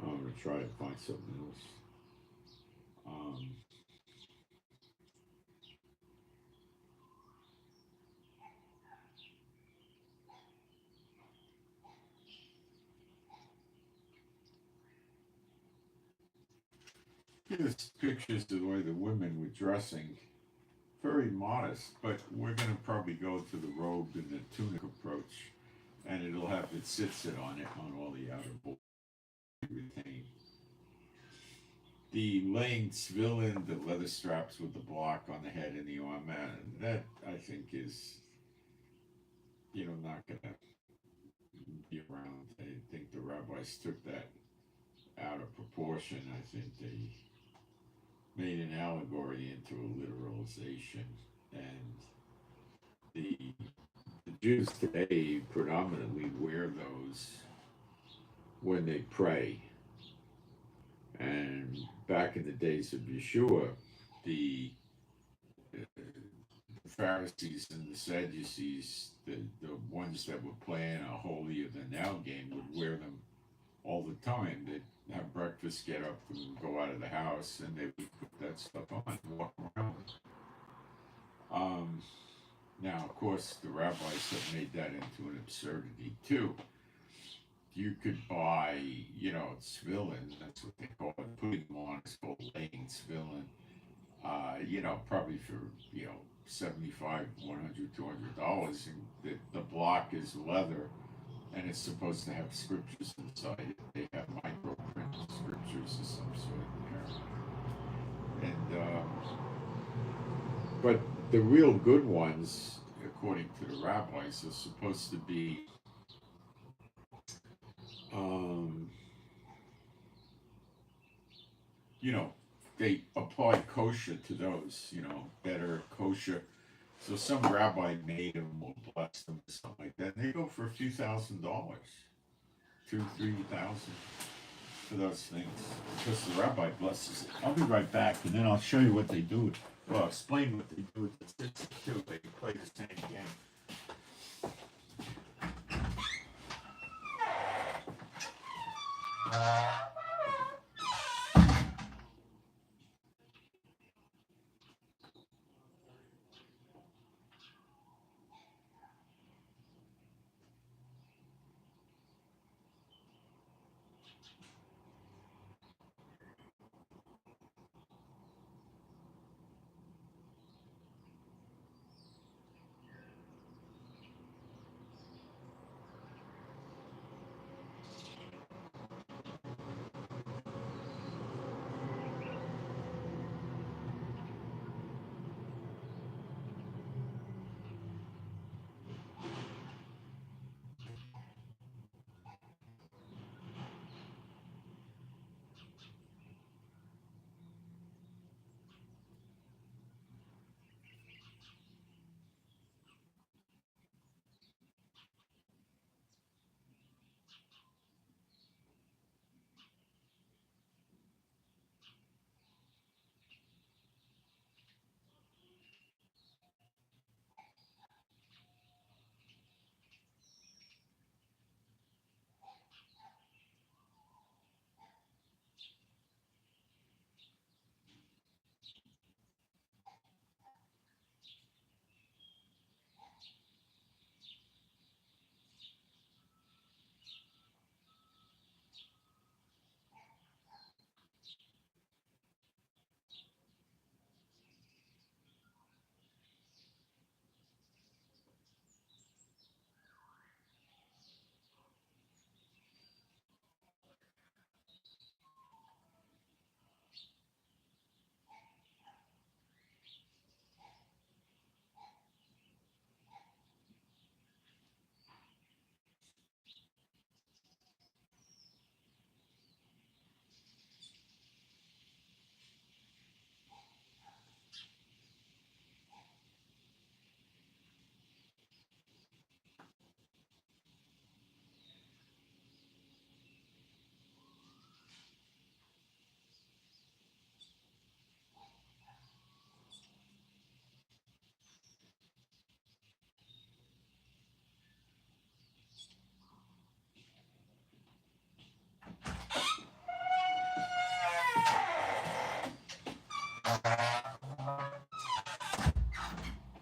I'm gonna try to find something else. Um, Here's pictures of the way the women were dressing. Very modest, but we're going to probably go to the robe and the tunic approach, and it'll have it sit on it on all the outer border retained. The laying civilian, the leather straps with the block on the head and the arm, and that I think is, not going to be around. I think the rabbis took that out of proportion. I think they made an allegory into a literalization, and the Jews today predominantly wear those when they pray. And back in the days of Yeshua, the Pharisees and the Sadducees, the ones that were playing a holier than thou game, would wear them all the time. They'd have breakfast, get up, and go out of the house, and they would put that stuff on and walk around. Um, Now, of course, the rabbis have made that into an absurdity too. You could buy, tefillin, that's what they call it. Putting them on is called laying tefillin. Probably for, 75, 100, $200. And the block is leather, and it's supposed to have scriptures inside it. They have microprint scriptures of some sort in there. And, but the real good ones, according to the rabbis, are supposed to be, they apply kosher to those, better kosher. So some rabbi made them or blessed them or something like that. And they go for a few $1,000s, 2,000-3,000 for those things, because the rabbi blesses it. I'll be right back, and then I'll show you what they do. Well, I'll explain what they do with the tzitzit too. They play the same game.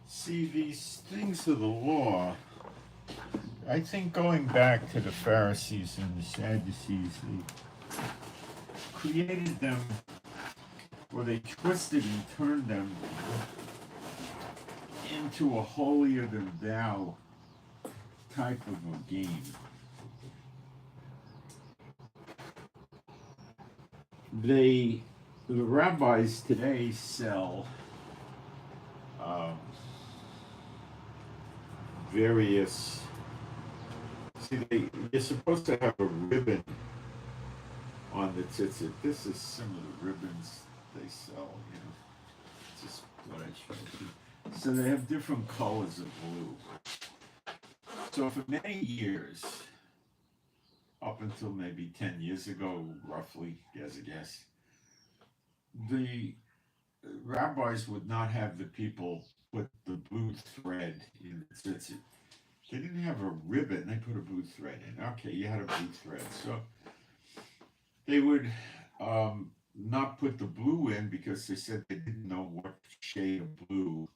See, these things of the law, I think going back to the Pharisees and the Sadducees, they created them, or they twisted and turned them into a holier than thou type of a game. The rabbis today sell various. See, you're supposed to have a ribbon on the tzitzit. This is some of the ribbons they sell, you know. It's just what I showed you. So they have different colors of blue. So for many years, up until maybe 10 years ago, roughly, as a guess, the rabbis would not have the people put the blue thread in the tzitzit. They didn't have a ribbon, they put a blue thread in. Okay, you had a blue thread. So they would not put the blue in because they said they didn't know what shade of blue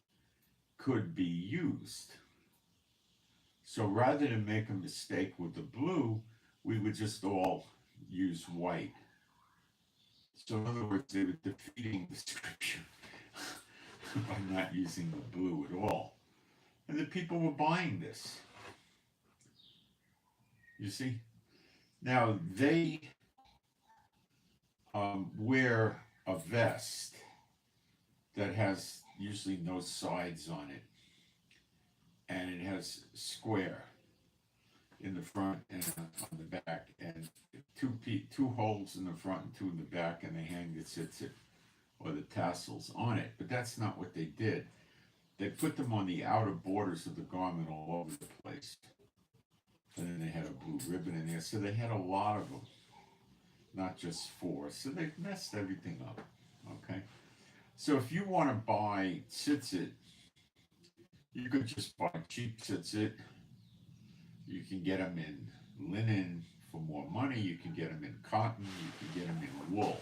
could be used. So rather than make a mistake with the blue, we would just all use white. So in other words, they were defeating the scripture by not using the blue at all. And the people were buying this. You see? Now they wear a vest that has usually no sides on it. And it has square in the front and on the back, and two holes in the front and two in the back, and they hang the tzitzit or the tassels on it. But that's not what they did. They put them on the outer borders of the garment all over the place. And then they had a blue ribbon in there. So they had a lot of them, not just four. So they messed everything up. Okay? So if you want to buy tzitzit, you could just buy cheap tzitzit. You can get them in linen for more money. You can get them in cotton. You can get them in wool.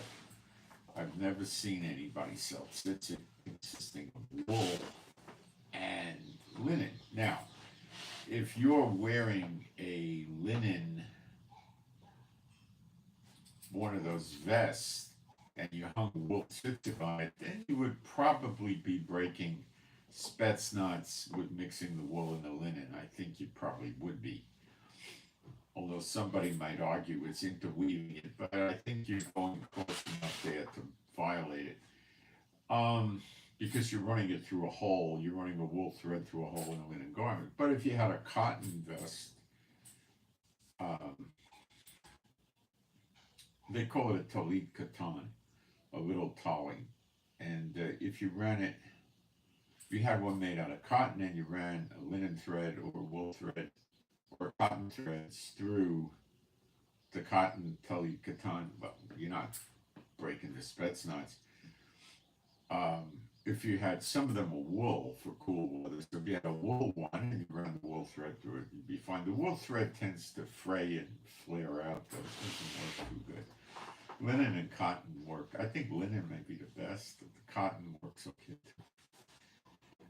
I've never seen anybody sell tzitzit consisting of wool and linen. Now, if you're wearing a linen, one of those vests, and you hung wool tzitzit on it, then you would probably be breaking spetsnots with mixing the wool and the linen. I think you probably would be. Although somebody might argue it's interweaving it, but I think you're going close enough there to violate it. Because you're running it through a hole, you're running a wool thread through a hole in a linen garment. But if you had a cotton vest, they call it a talit katan, a little tali. And if you ran it, if you had one made out of cotton and you ran a linen thread or a wool thread or cotton threads through the cotton talit katan, well, you're not breaking the spetsnots. If you had some of them were wool for cool weather, so if you had a wool one and you ran the wool thread through it, you'd be fine. The wool thread tends to fray and flare out, though it doesn't work too good. Linen and cotton work. I think linen may be the best, but the cotton works okay too.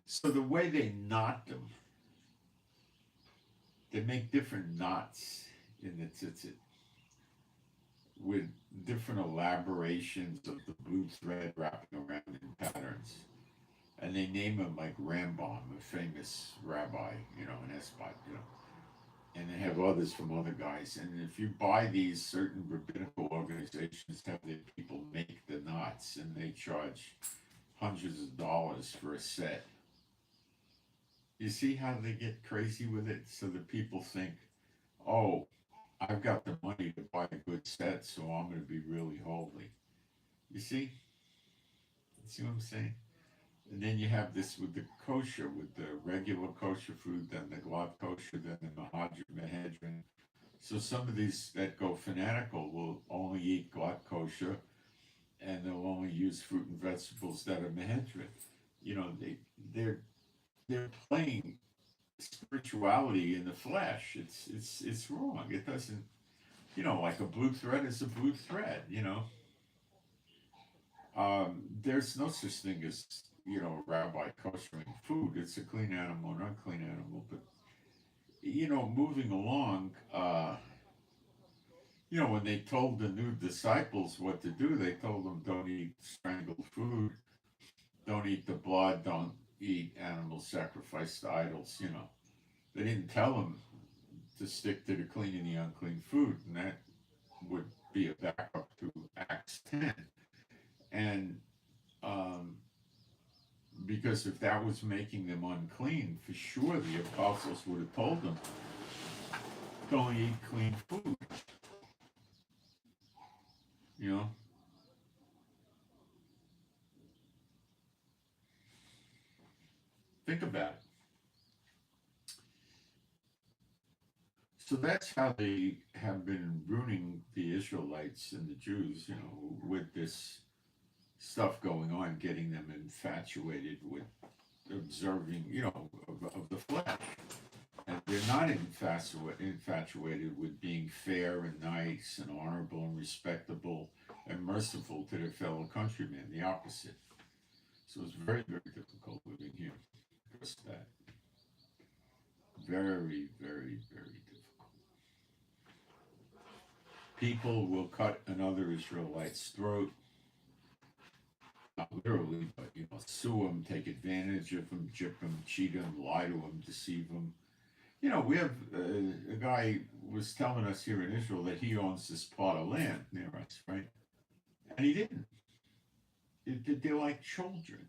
So the way they knot them, they make different knots in the tzitzit with different elaborations of the blue thread wrapping around in patterns. And they name him like Rambam, a famous rabbi, an Espat, And they have others from other guys. And if you buy these, certain rabbinical organizations have their people make the knots, and they charge hundreds of dollars for a set. You see how they get crazy with it? So the people think, oh, I've got the money to buy a good set, so I'm going to be really holy. You see? You see what I'm saying? And then you have this with the kosher, with the regular kosher food, then the glatt kosher, then the mehedrin. So some of these that go fanatical will only eat glatt kosher, and they'll only use fruit and vegetables that are mehedrin. They're playing spirituality in the flesh. It's wrong. It doesn't, like a blue thread is a blue thread. There's no such thing as rabbi koshering food. It's a clean animal or unclean animal. But moving along, when they told the new disciples what to do, they told them don't eat strangled food, don't eat the blood, don't eat animals sacrificed to idols. They didn't tell them to stick to the clean and the unclean food, and that would be a backup to Acts 10. And because if that was making them unclean, for sure the apostles would have told them, don't eat clean food. Think about it. So that's how they have been ruining the Israelites and the Jews, with this stuff going on, getting them infatuated with observing, of the flesh. And they're not infatuated with being fair and nice and honorable and respectable and merciful to their fellow countrymen, the opposite. So it's very, very difficult living here because of that. Very, very, very difficult. People will cut another Israelite's throat, not literally, but sue them, take advantage of them, gyp them, cheat them, lie to them, deceive them. We have a guy was telling us here in Israel that he owns this plot of land near us, right? And he didn't. They're like children.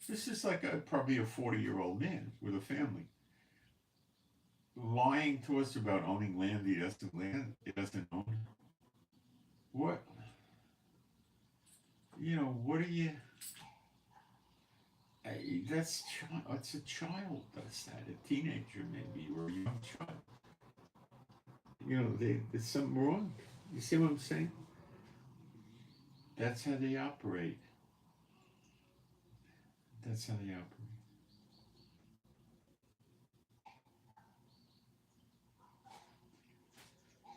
This is like probably a 40-year-old man with a family lying to us about owning land he doesn't own. What? What are you? That's a child does that, a teenager maybe, or a young child. There's something wrong. You see what I'm saying? That's how they operate. That's how they operate.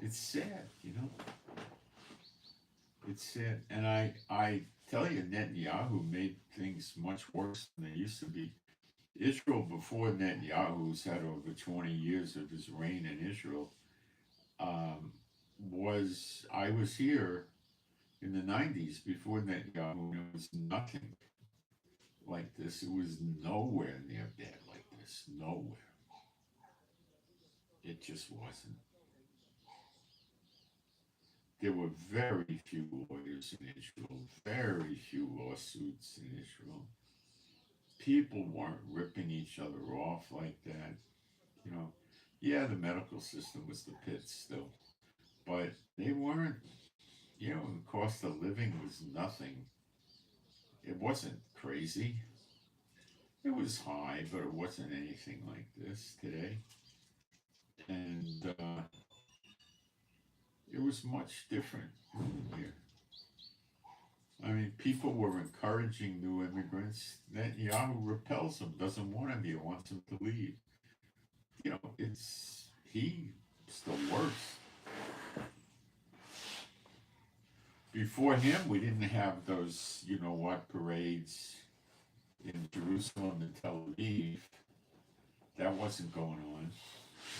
It's sad, It's sad. And I tell you, Netanyahu made things much worse than they used to be. Israel before Netanyahu's had over 20 years of his reign in Israel, I was here in the 90s before Netanyahu, and it was nothing like this. It was nowhere near bad like this. Nowhere. It just wasn't. There were very few lawyers in Israel, very few lawsuits in Israel. People weren't ripping each other off like that. Yeah, the medical system was the pit still, but they weren't, the cost of living was nothing. It wasn't crazy. It was high, but it wasn't anything like this today. And it was much different here. I mean, people were encouraging new immigrants. Netanyahu repels them, doesn't want them here, wants them to leave. He's the worst. Before him, we didn't have those, parades in Jerusalem and Tel Aviv. That wasn't going on.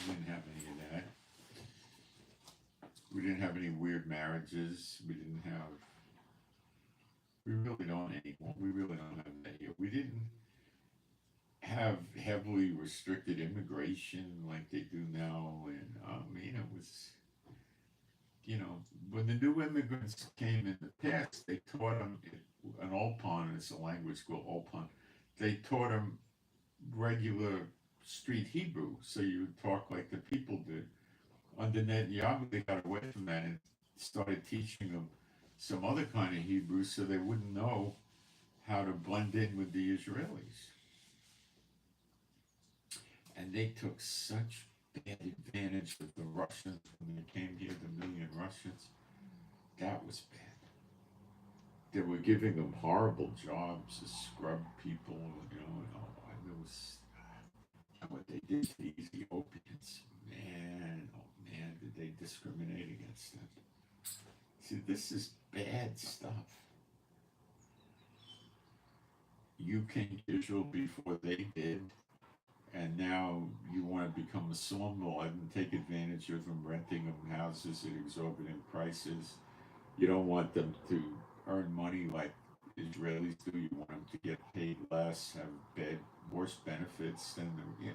We didn't have any of that. We didn't have any weird marriages. We really don't anymore. We really don't have that here. We didn't have heavily restricted immigration like they do now. And it was, when the new immigrants came in the past, they taught them, an Ulpan, it's a language called Ulpan, they taught them regular street Hebrew, so you would talk like the people did. Under Netanyahu, they got away from that and started teaching them some other kind of Hebrew so they wouldn't know how to blend in with the Israelis. And they took such bad advantage of the Russians when they came here, the million Russians. That was bad. They were giving them horrible jobs as scrub people, and it was what they did to the Ethiopians. Man, oh man, did they discriminate against them. See, this is bad stuff. You came to Israel before they did, and now you want to become a slumlord and take advantage of them, renting them houses at exorbitant prices. You don't want them to earn money like Israelis do. You want them to get paid less, have worse benefits than the,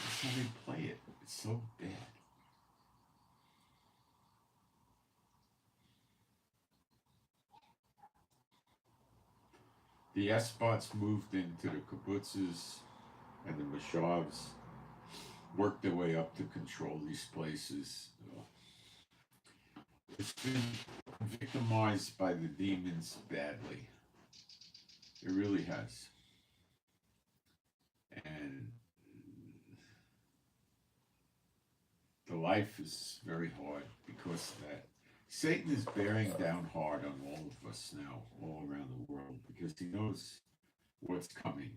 that's how they play it. It's so bad. The Espots moved into the kibbutzes, and the Moshavs worked their way up to control these places. It's been victimized by the demons badly. It really has. And the life is very hard because of that. Satan is bearing down hard on all of us now, all around the world, because he knows what's coming.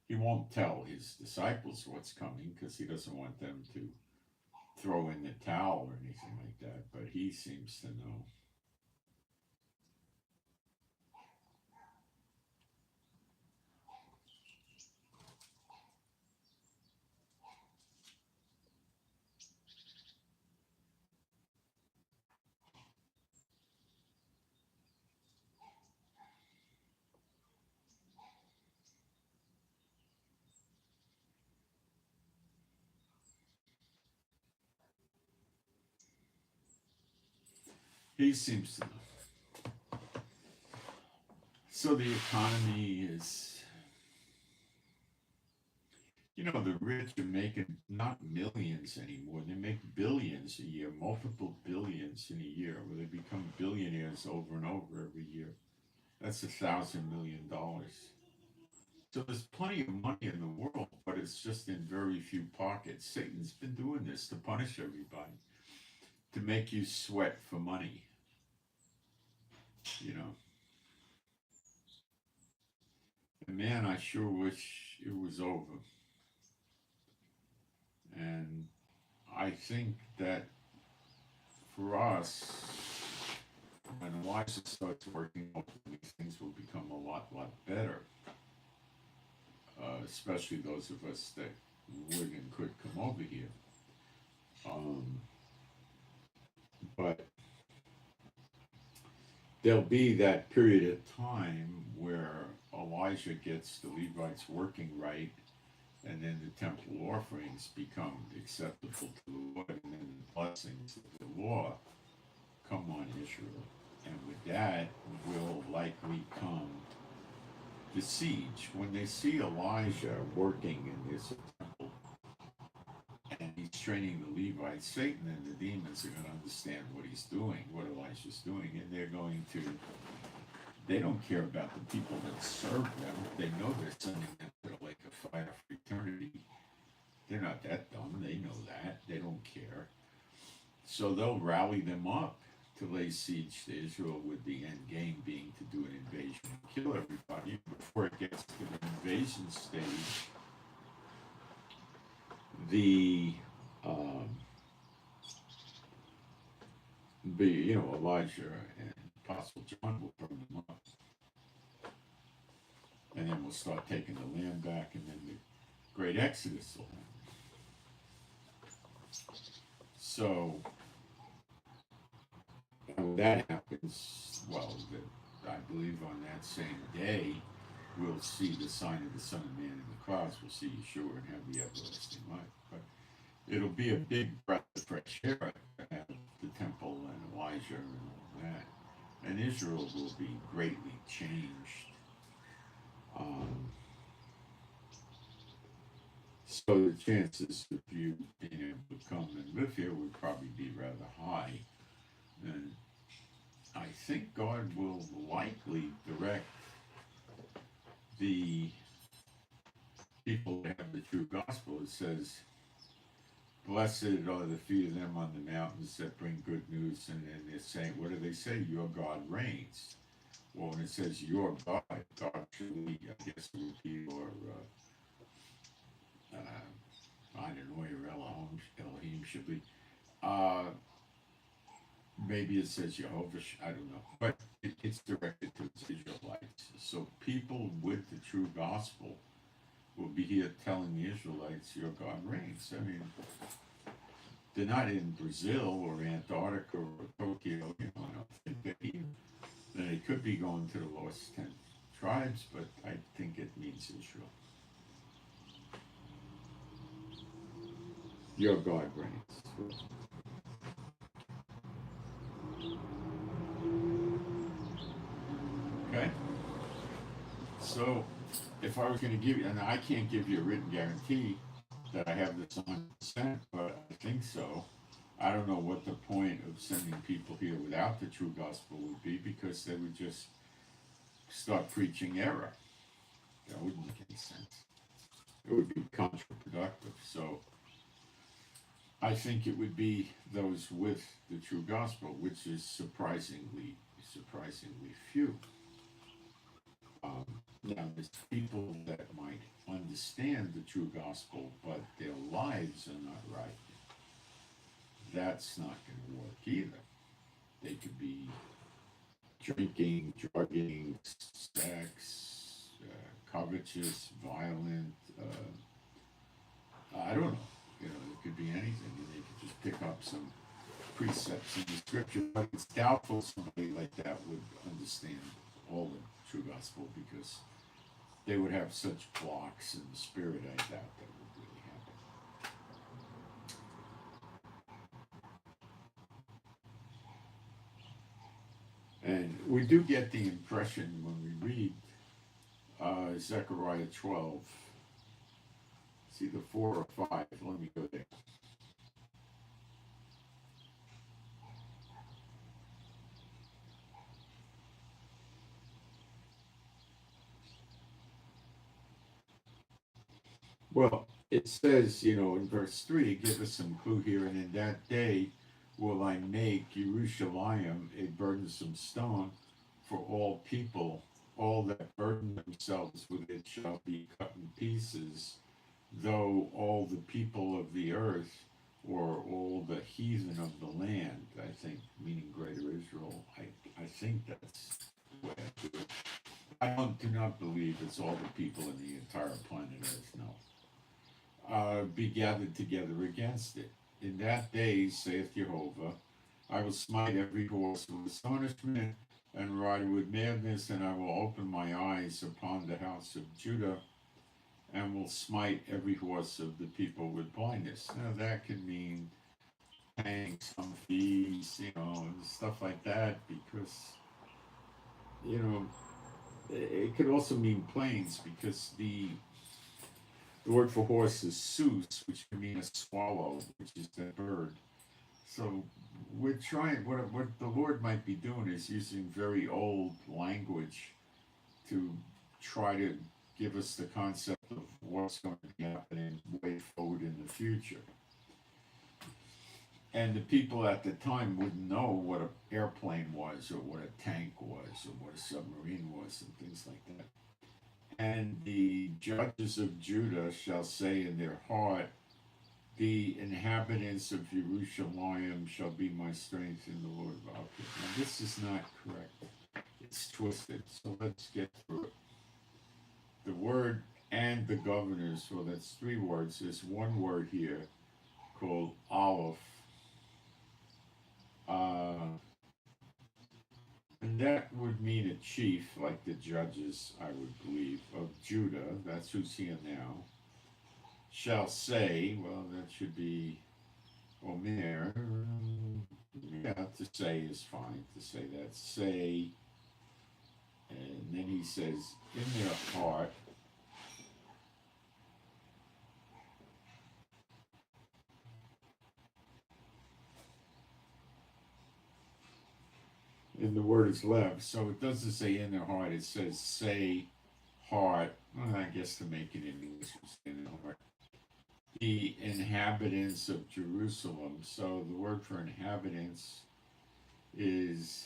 He won't tell his disciples what's coming because he doesn't want them to throw in the towel or anything like that, but he seems to know. He seems to know. So the economy is, the rich are making not millions anymore. They make billions a year, multiple billions in a year, where they become billionaires over and over every year. That's $1,000 million. So there's plenty of money in the world, but it's just in very few pockets. Satan's been doing this to punish everybody, to make you sweat for money, you know. And man, I sure wish it was over. And I think that for us, when Elijah starts working, hopefully things will become a lot better. Especially those of us that would and could come over here. But there'll be that period of time where Elijah gets the Levites working right, and then the temple offerings become acceptable to the Lord, and then the blessings of the law come on Israel. And with that will likely come the siege. When they see Elijah working in this temple and he's training the Levites, Satan and the demons are going to understand what he's doing, what Elijah's doing, and they don't care about the people that serve them. They know they're sending them to the lake of fire for eternity. They're not that dumb. They know that. They don't care. So they'll rally them up to lay siege to Israel, with the end game being to do an invasion and kill everybody. Before it gets to the invasion stage, Elijah and Apostle John will burn them up, and then we'll start taking the land back, and then the great exodus will happen. So when that happens, I believe on that same day, we'll see the sign of the Son of Man in the clouds. We'll see Yeshua and have the everlasting life. But it'll be a big breath of fresh air to have the temple and Elijah and all that. And Israel will be greatly changed. So the chances of you being able to come and live here would probably be rather high. And I think God will likely direct the people that have the true gospel. It says, blessed are the feet of them on the mountains that bring good news. And then they're saying, what do they say? Your God reigns. Well, when it says your God actually, I guess it would be your, I don't know, your Elohim should be. Maybe it says Jehovah, I don't know. But it's directed to the Israelites. So people with the true gospel will be here telling the Israelites, your God reigns. I mean, they're not in Brazil or Antarctica or Tokyo, I don't think they're here. And they could be going to the lost 10 tribes, but I think it means Israel. Your God reigns. Okay? So, if I was going to give you, and I can't give you a written guarantee that I have this 100%, but I think so. I don't know what the point of sending people here without the true gospel would be, because they would just start preaching error. That wouldn't make any sense. It would be counterproductive. So I think it would be those with the true gospel, which is surprisingly few. Now, there's people that might understand the true gospel, but their lives are not right. That's not going to work either. They could be drinking, drugging, sex, covetous, violent. I don't know. It could be anything, and they could just pick up some precepts in the scripture. But it's doubtful somebody like that would understand all the true gospel because they would have such blocks in the spirit. I doubt that would really happen. And we do get the impression when we read Zechariah 12. It's either 4 or 5. Let me go there. Well, it says, in verse 3, give us some clue here, and in that day will I make Jerusalem a burdensome stone for all people. All that burden themselves with it shall be cut in pieces, though all the people of the earth, or all the heathen of the land, I think, meaning Greater Israel, I think that's the way I do it. I do not believe it's all the people in the entire planet Earth, no. Be gathered together against it. In that day, saith Jehovah, I will smite every horse with astonishment and rider with madness, and I will open my eyes upon the house of Judah, and will smite every horse of the people with blindness. Now that can mean paying some fees, and stuff like that, because, it could also mean planes, because the word for horse is sus, which can mean a swallow, which is a bird. So we're trying, what the Lord might be doing is using very old language to try to give us the concept of what's going to be happening way forward in the future. And the people at the time wouldn't know what an airplane was, or what a tank was, or what a submarine was, and things like that. And the judges of Judah shall say in their heart, the inhabitants of Jerusalem shall be my strength in the Lord. Okay, now this is not correct. It's twisted. So let's get through it. The word and the governors, well, that's 3 words. There's one word here called Aleph. And that would mean a chief, like the judges, I would believe, of Judah. That's who's here now. Shall say, well, that should be Omer. Yeah, to say is fine. To say that. Say, and then he says, in their heart. And the word is lev, so it doesn't say in their heart, it says say heart. Well, I guess to make it in English, in their heart. The inhabitants of Jerusalem. So the word for inhabitants is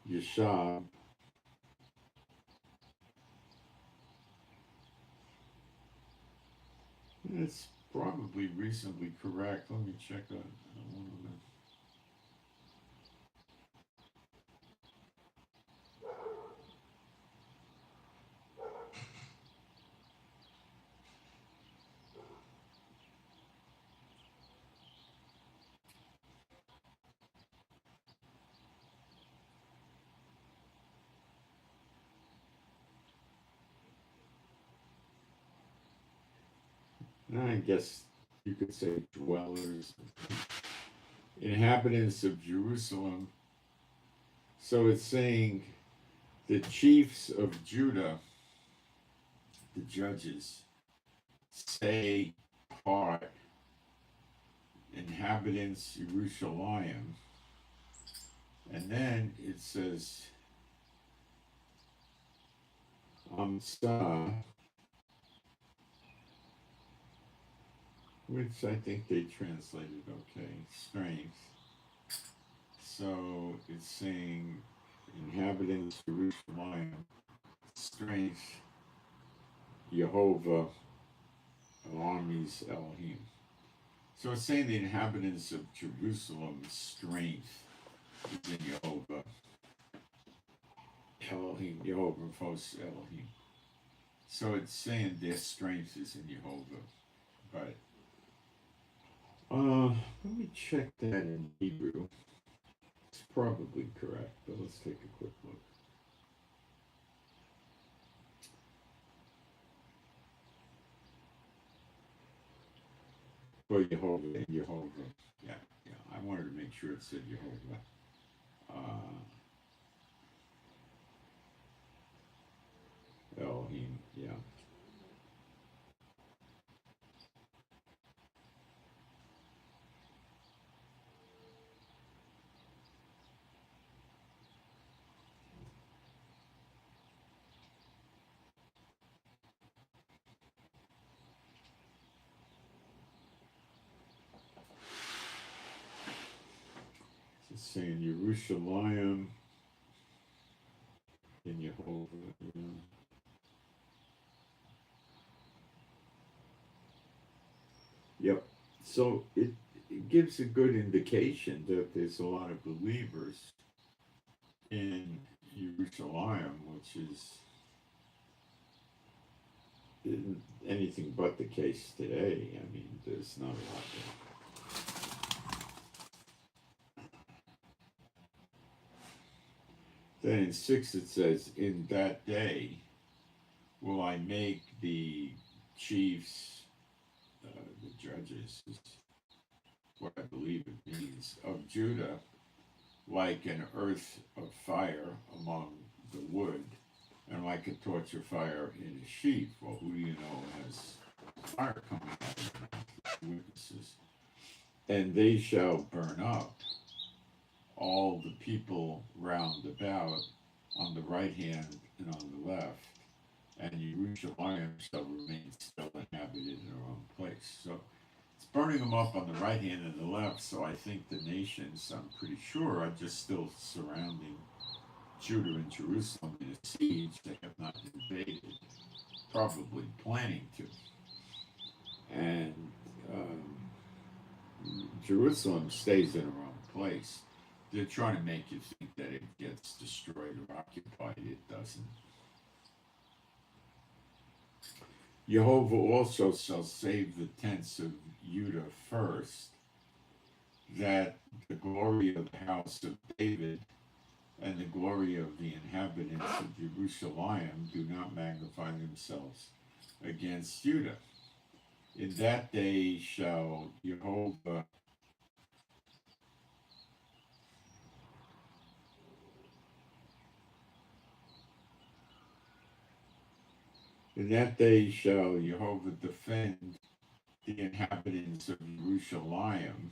Yeshab. It's probably reasonably correct. Let me check on one of them. I guess you could say dwellers, inhabitants of Jerusalem. So it's saying the chiefs of Judah, the judges, say part, inhabitants Jerusalem. And then it says, Amsa, which I think they translated okay, strength. So it's saying inhabitants of Jerusalem, strength, Jehovah, armies, Elohim. So it's saying the inhabitants of Jerusalem's strength is in Jehovah, Elohim, Jehovah of hosts, Elohim. So it's saying their strength is in Jehovah. But let me check that in Hebrew. It's probably correct, but let's take a quick look. For Jehovah and Jehovah. Yeah. I wanted to make sure it said Jehovah. Elohim, yeah. It's saying Yerushalayim in Jehovah. Yeah. Yep. So it gives a good indication that there's a lot of believers in Jerusalem, which is anything but the case today. I mean, there's not a lot there. Then in 6 it says, in that day will I make the chiefs, the judges, is what I believe it means, of Judah like an earth of fire among the wood, and like a torch of fire in a sheaf. Well, who do you know has fire coming out of their mouth? Witnesses. And they shall burn up all the people round about on the right hand and on the left, and Jerusalem shall remain still inhabited in her own place. So it's burning them up on the right hand and the left. So I think the nations, I'm pretty sure, are just still surrounding Judah and Jerusalem in a siege. They have not invaded, probably planning to. And Jerusalem stays in her own place. They're trying to make you think that it gets destroyed or occupied. It doesn't. Jehovah also shall save the tents of Judah first, that the glory of the house of David and the glory of the inhabitants of Jerusalem do not magnify themselves against Judah. In that day shall Jehovah defend the inhabitants of Jerusalem,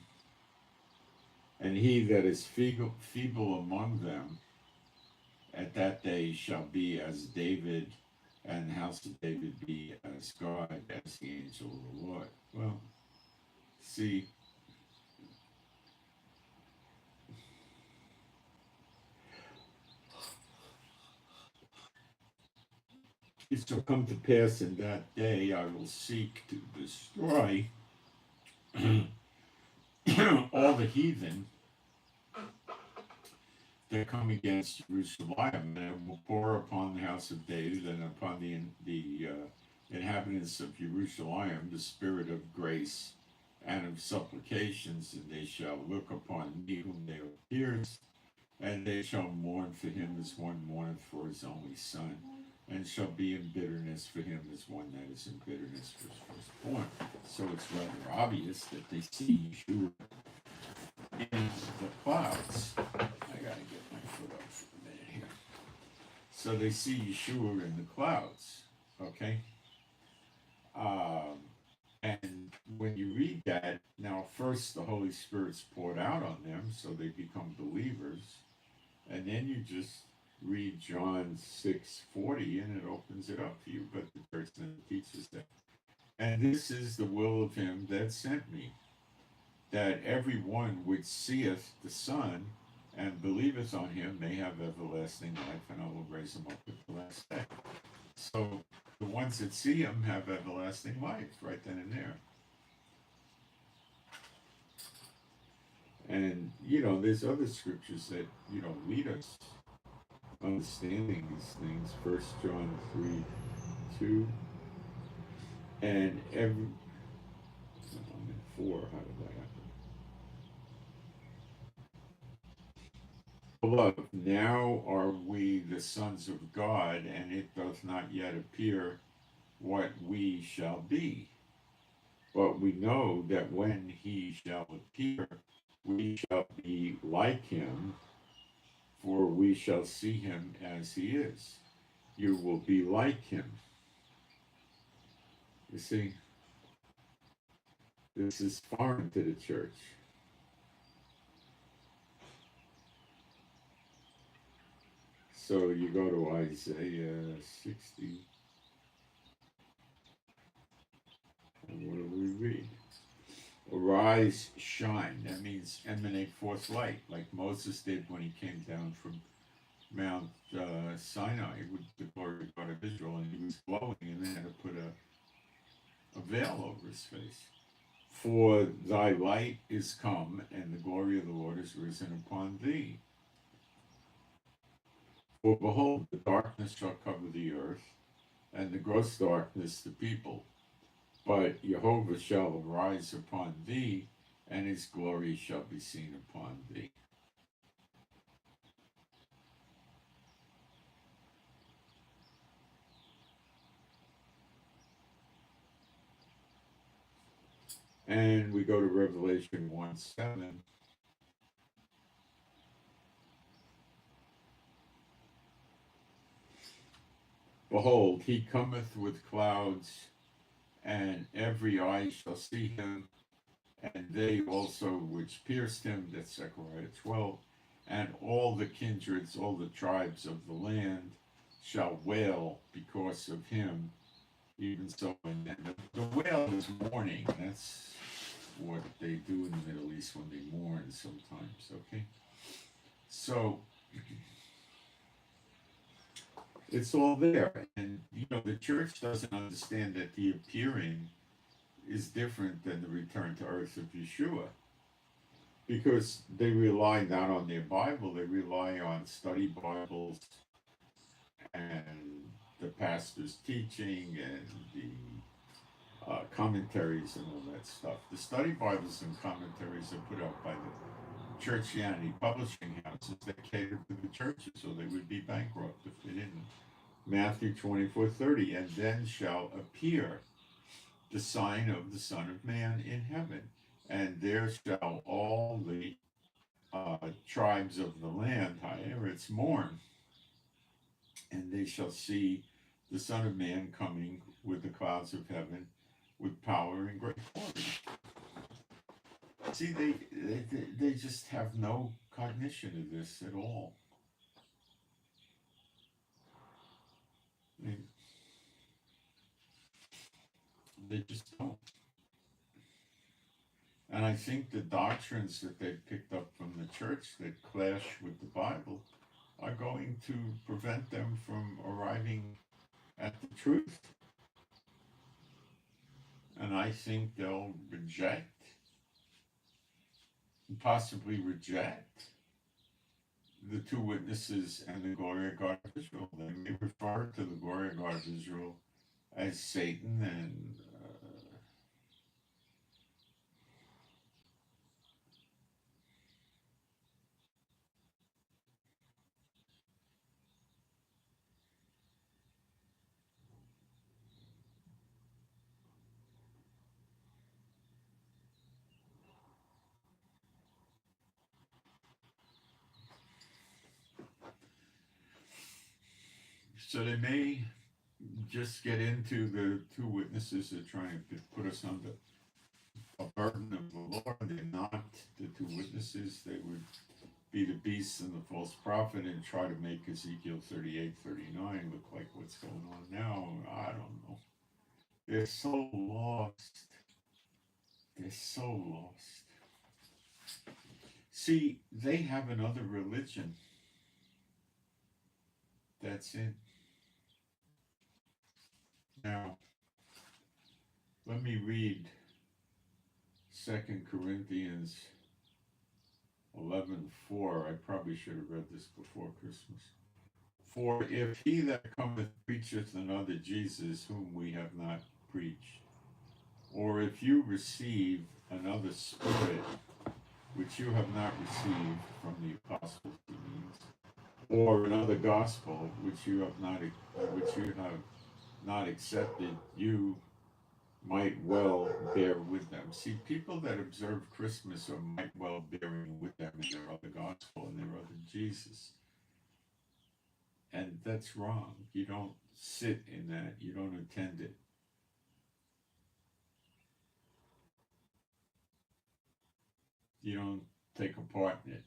and he that is feeble among them at that day shall be as David, and the house of David be as God, as the angel of the Lord. Well, see, it shall come to pass in that day I will seek to destroy all the heathen that come against Jerusalem, and I will pour upon the house of David and upon the inhabitants of Jerusalem the spirit of grace and of supplications, and they shall look upon me whom they have pierced, and they shall mourn for him as one mourneth for his only son, and shall be in bitterness for him as one that is in bitterness for his firstborn. So it's rather obvious that they see Yeshua in the clouds. I gotta get my foot up for a minute here. So they see Yeshua in the clouds, okay? And when you read that, now first the Holy Spirit's poured out on them, so they become believers, and then you just read John 6:40 and it opens it up for you, but the church then teaches that. And this is the will of him that sent me, that every one which seeth the Son and believeth on him may have everlasting life, and I will raise him up at the last day. So the ones that see him have everlasting life right then and there. And, there's other scriptures that, lead us understanding these things. 1 John 3:2. And every, I'm in 4, how did that happen? Beloved, now are we the sons of God, and it doth not yet appear what we shall be. But we know that when he shall appear, we shall be like him, for we shall see him as he is. You will be like him. You see, this is foreign to the church. So you go to Isaiah 60. And what do we read? Arise, shine. That means emanate forth light, like Moses did when he came down from Mount Sinai with the glory of God of Israel, and he was glowing, and they had to put a veil over his face. For thy light is come, and the glory of the Lord is risen upon thee. For behold, the darkness shall cover the earth, and the gross darkness the people. But Jehovah shall arise upon thee, and his glory shall be seen upon thee. And we go to Revelation 1:7. Behold, he cometh with clouds, and every eye shall see him, and they also which pierced him, that's Zechariah 12, and all the kindreds, all the tribes of the land shall wail because of him. Even so, and the wail is mourning. That's what they do in the Middle East when they mourn sometimes, okay? So, it's all there. And, the church doesn't understand that the appearing is different than the return to earth of Yeshua. Because they rely not on their Bible, they rely on study Bibles and the pastor's teaching and the commentaries and all that stuff. The study Bibles and commentaries are put out by the Churchianity publishing houses that cater to the churches, or they would be bankrupt if they didn't. Matthew 24:30, and then shall appear the sign of the Son of Man in heaven, and there shall all the tribes of the land, it's mourn, and they shall see the Son of Man coming with the clouds of heaven with power and great glory. See, they just have no cognition of this at all. They just don't. And I think the doctrines that they've picked up from the church that clash with the Bible are going to prevent them from arriving at the truth. And I think they'll possibly reject the two witnesses and the glory of God of Israel. They may refer to the glory of God of Israel as Satan and so they may just get into the two witnesses that are trying to put us under a burden of the Lord. They're not the two witnesses. They would be the beast and the false prophet and try to make Ezekiel 38:39 look like what's going on now. I don't know. They're so lost. They're so lost. See, they have another religion. That's it. Now, let me read 2 Corinthians 11:4. I probably should have read this before Christmas. For if he that cometh preacheth another Jesus whom we have not preached, or if you receive another spirit which you have not received from the apostles, he means, or another gospel which you have not accepted, you might well bear with them. See, people that observe Christmas are might well bearing with them in their other gospel and their other Jesus. And that's wrong. You don't sit in that. You don't attend it. You don't take a part in it.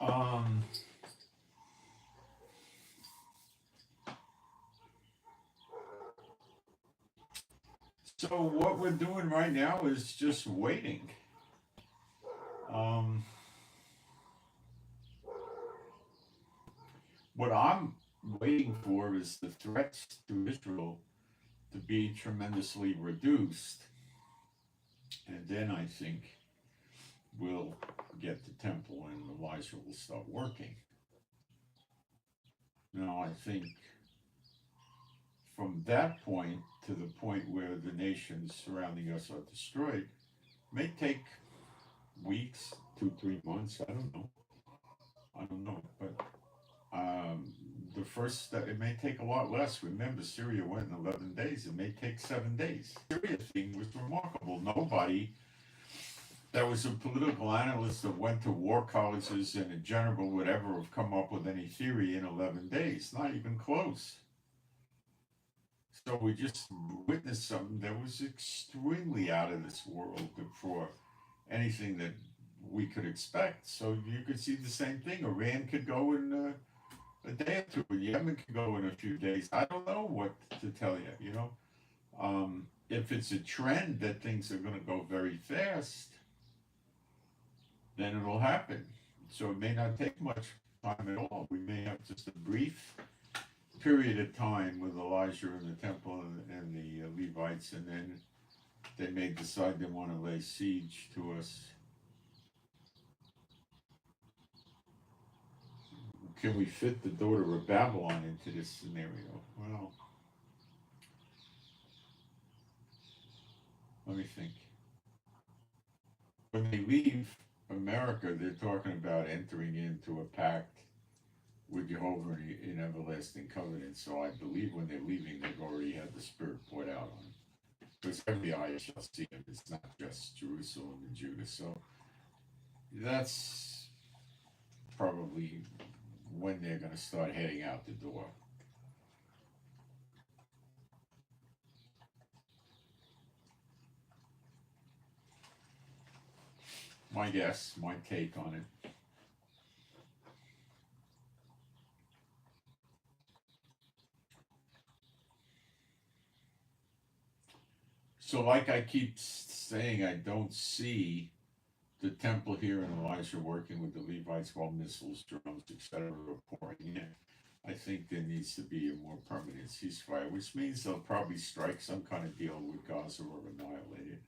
Um, so what we're doing right now is just waiting. Um, what I'm waiting for is the threats to Israel to be tremendously reduced, and then I think we'll get the temple and Elijah will start working. Now, I think from that point to the point where the nations surrounding us are destroyed may take weeks, 2, 3 months. I don't know. But the first step, it may take a lot less. Remember, Syria went in 11 days. It may take 7 days. The Syria thing was remarkable. Nobody There was a political analyst that went to war colleges and a general would ever have come up with any theory in 11 days. Not even close. So we just witnessed something that was extremely out of this world for anything that we could expect. So you could see the same thing. Iran could go in a day or two. Yemen could go in a few days. I don't know what to tell you. If it's a trend that things are going to go very fast, then it'll happen. So it may not take much time at all. We may have just a brief period of time with Elijah in the temple and the Levites, and then they may decide they want to lay siege to us. Can we fit the daughter of Babylon into this scenario? Well, let me think. When they leave America, they're talking about entering into a pact with Jehovah in everlasting covenant. So I believe when they're leaving, they've already had the Spirit poured out on them. Because every eye shall see him. It's not just Jerusalem and Judah. So that's probably when they're going to start heading out the door. My guess, my take on it. So, like I keep saying, I don't see the temple here in Elijah working with the Levites while missiles, drums, etc. are pouring in. I think there needs to be a more permanent ceasefire, which means they'll probably strike some kind of deal with Gaza or annihilate it.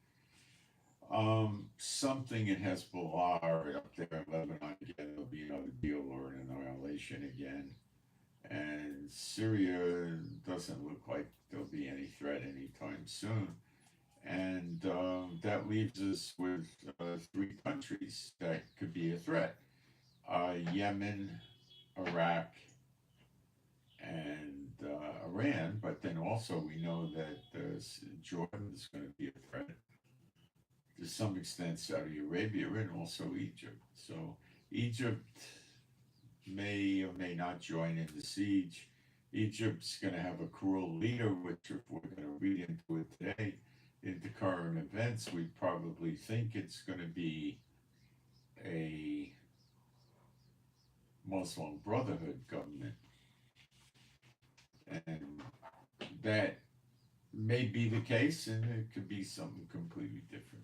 Something in Hezbollah or up there in Lebanon again, there'll be another deal or an annihilation again. And Syria doesn't look like there'll be any threat anytime soon. And that leaves us with three countries that could be a threat: Yemen, Iraq, and Iran. But then also we know that Jordan is going to be a threat. To some extent, Saudi Arabia and also Egypt. So Egypt may or may not join in the siege. Egypt's going to have a cruel leader, which if we're going to read into it today, into current events, we probably think it's going to be a Muslim Brotherhood government. And that may be the case, and it could be something completely different.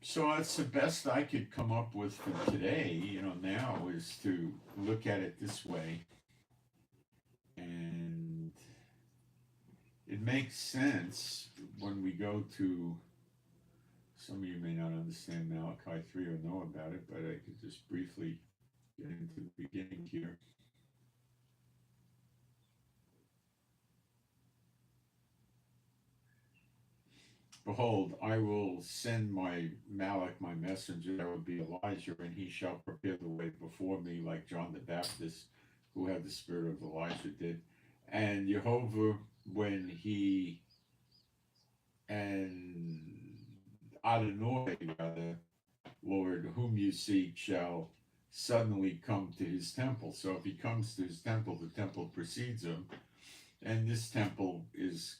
So that's the best I could come up with for today, now is to look at it this way. And it makes sense when we go to, some of you may not understand Malachi 3 or know about it, but I could just briefly get into the beginning here. Behold, I will send my Malach, my messenger, that will be Elijah, and he shall prepare the way before me, like John the Baptist, who had the spirit of Elijah did. And Jehovah, when he, and Adonai, rather, Lord, whom you seek, shall suddenly come to his temple. So if he comes to his temple, the temple precedes him. And this temple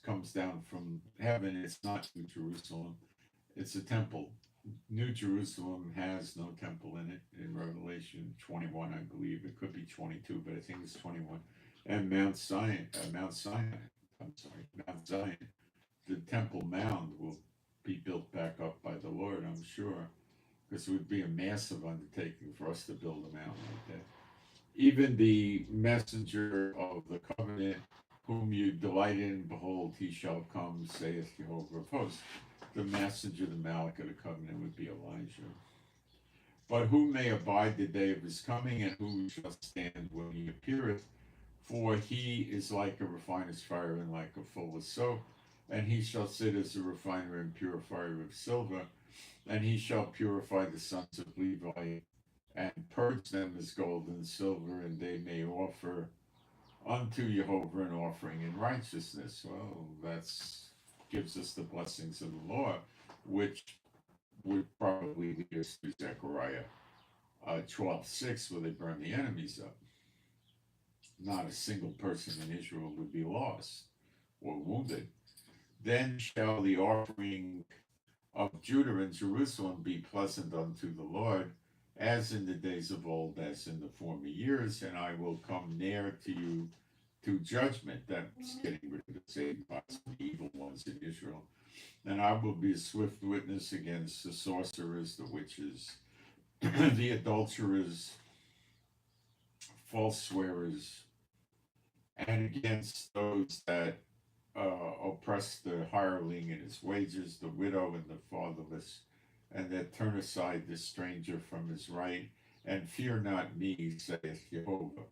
comes down from heaven. It's not New Jerusalem. It's a temple. New Jerusalem has no temple in it. In Revelation 21, I believe. It could be 22, but I think it's 21. And Mount Sinai, Mount Zion, the Temple Mound will be built back up by the Lord, I'm sure, because it would be a massive undertaking for us to build a mountain like that. Even the messenger of the covenant, whom you delight in, behold, he shall come, saith Jehovah of hosts. The messenger, the Malach of the covenant, would be Elijah. But who may abide the day of his coming, and who shall stand when he appeareth? For he is like a refiner's fire and like a fuller's soap, and he shall sit as a refiner and purifier of silver, and he shall purify the sons of Levi and purge them as gold and silver, and they may offer unto Jehovah an offering in righteousness. Well, that's gives us the blessings of the law, which would probably lead us to Zechariah 12:6, where they burn the enemies up. Not a single person in Israel would be lost or wounded. Then shall the offering of Judah and Jerusalem be pleasant unto the Lord, as in the days of old, as in the former years, and I will come near to you to judgment. That's getting rid of the saints, the evil ones in Israel. And I will be a swift witness against the sorcerers, the witches, the adulterers, false swearers, and against those that oppress the hireling and his wages, the widow and the fatherless, and that turn aside the stranger from his right, and fear not me, saith Jehovah.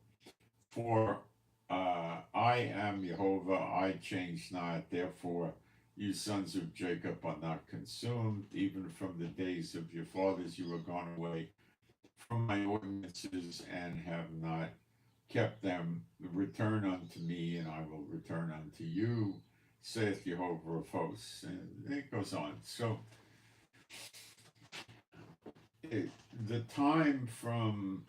For I am Jehovah, I change not, therefore you sons of Jacob are not consumed, even from the days of your fathers you are gone away from my ordinances and have not kept them. Return unto me, and I will return unto you, saith Jehovah of hosts. And it goes on. So the time from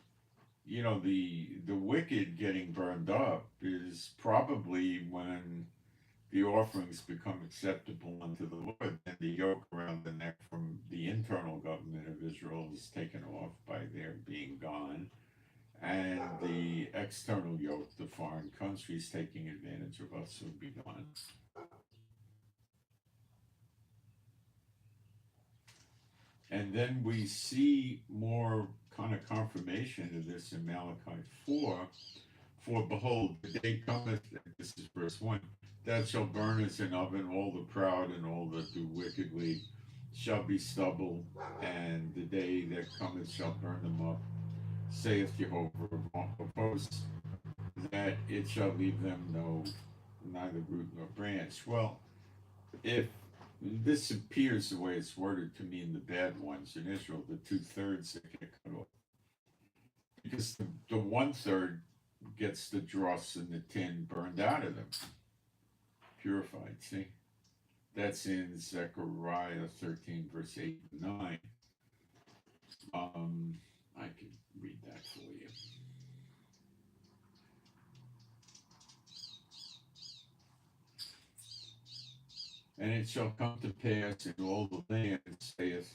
the wicked getting burned up is probably when the offerings become acceptable unto the Lord, and the yoke around the neck from the internal government of Israel is taken off by their being gone, and the external yoke, the foreign countries taking advantage of us, will be gone. And then we see more kind of confirmation of this in Malachi 4. For behold, the day cometh, this is verse 1, that shall burn as an oven, all the proud and all that do wickedly shall be stubble, and the day that cometh shall burn them up, saith Jehovah of hosts, that it shall leave them neither root nor branch. Well, if this appears the way it's worded to mean the bad ones in Israel, the 2/3 that get cut off, because the 1/3 gets the dross and the tin burned out of them, purified. See, that's in Zechariah 13, verse 8 and 9. I can read that for you. And it shall come to pass in all the land, saith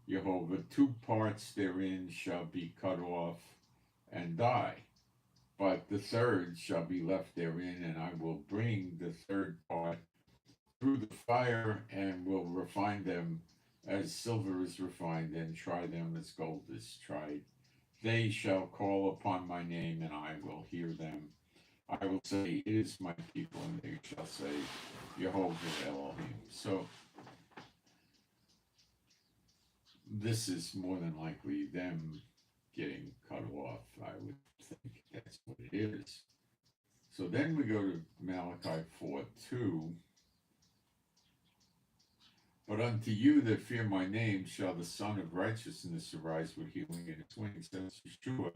Jehovah, 2 parts therein shall be cut off and die, but the third shall be left therein, and I will bring the third part through the fire, and will refine them as silver is refined, and try them as gold is tried. They shall call upon my name, and I will hear them. I will say, it is my people, and they shall say, Jehovah Elohim. So this is more than likely them getting cut off. I would think that's what it is. So then we go to Malachi 4:2. But unto you that fear my name shall the Son of Righteousness arise with healing in its wings. That's Yeshua.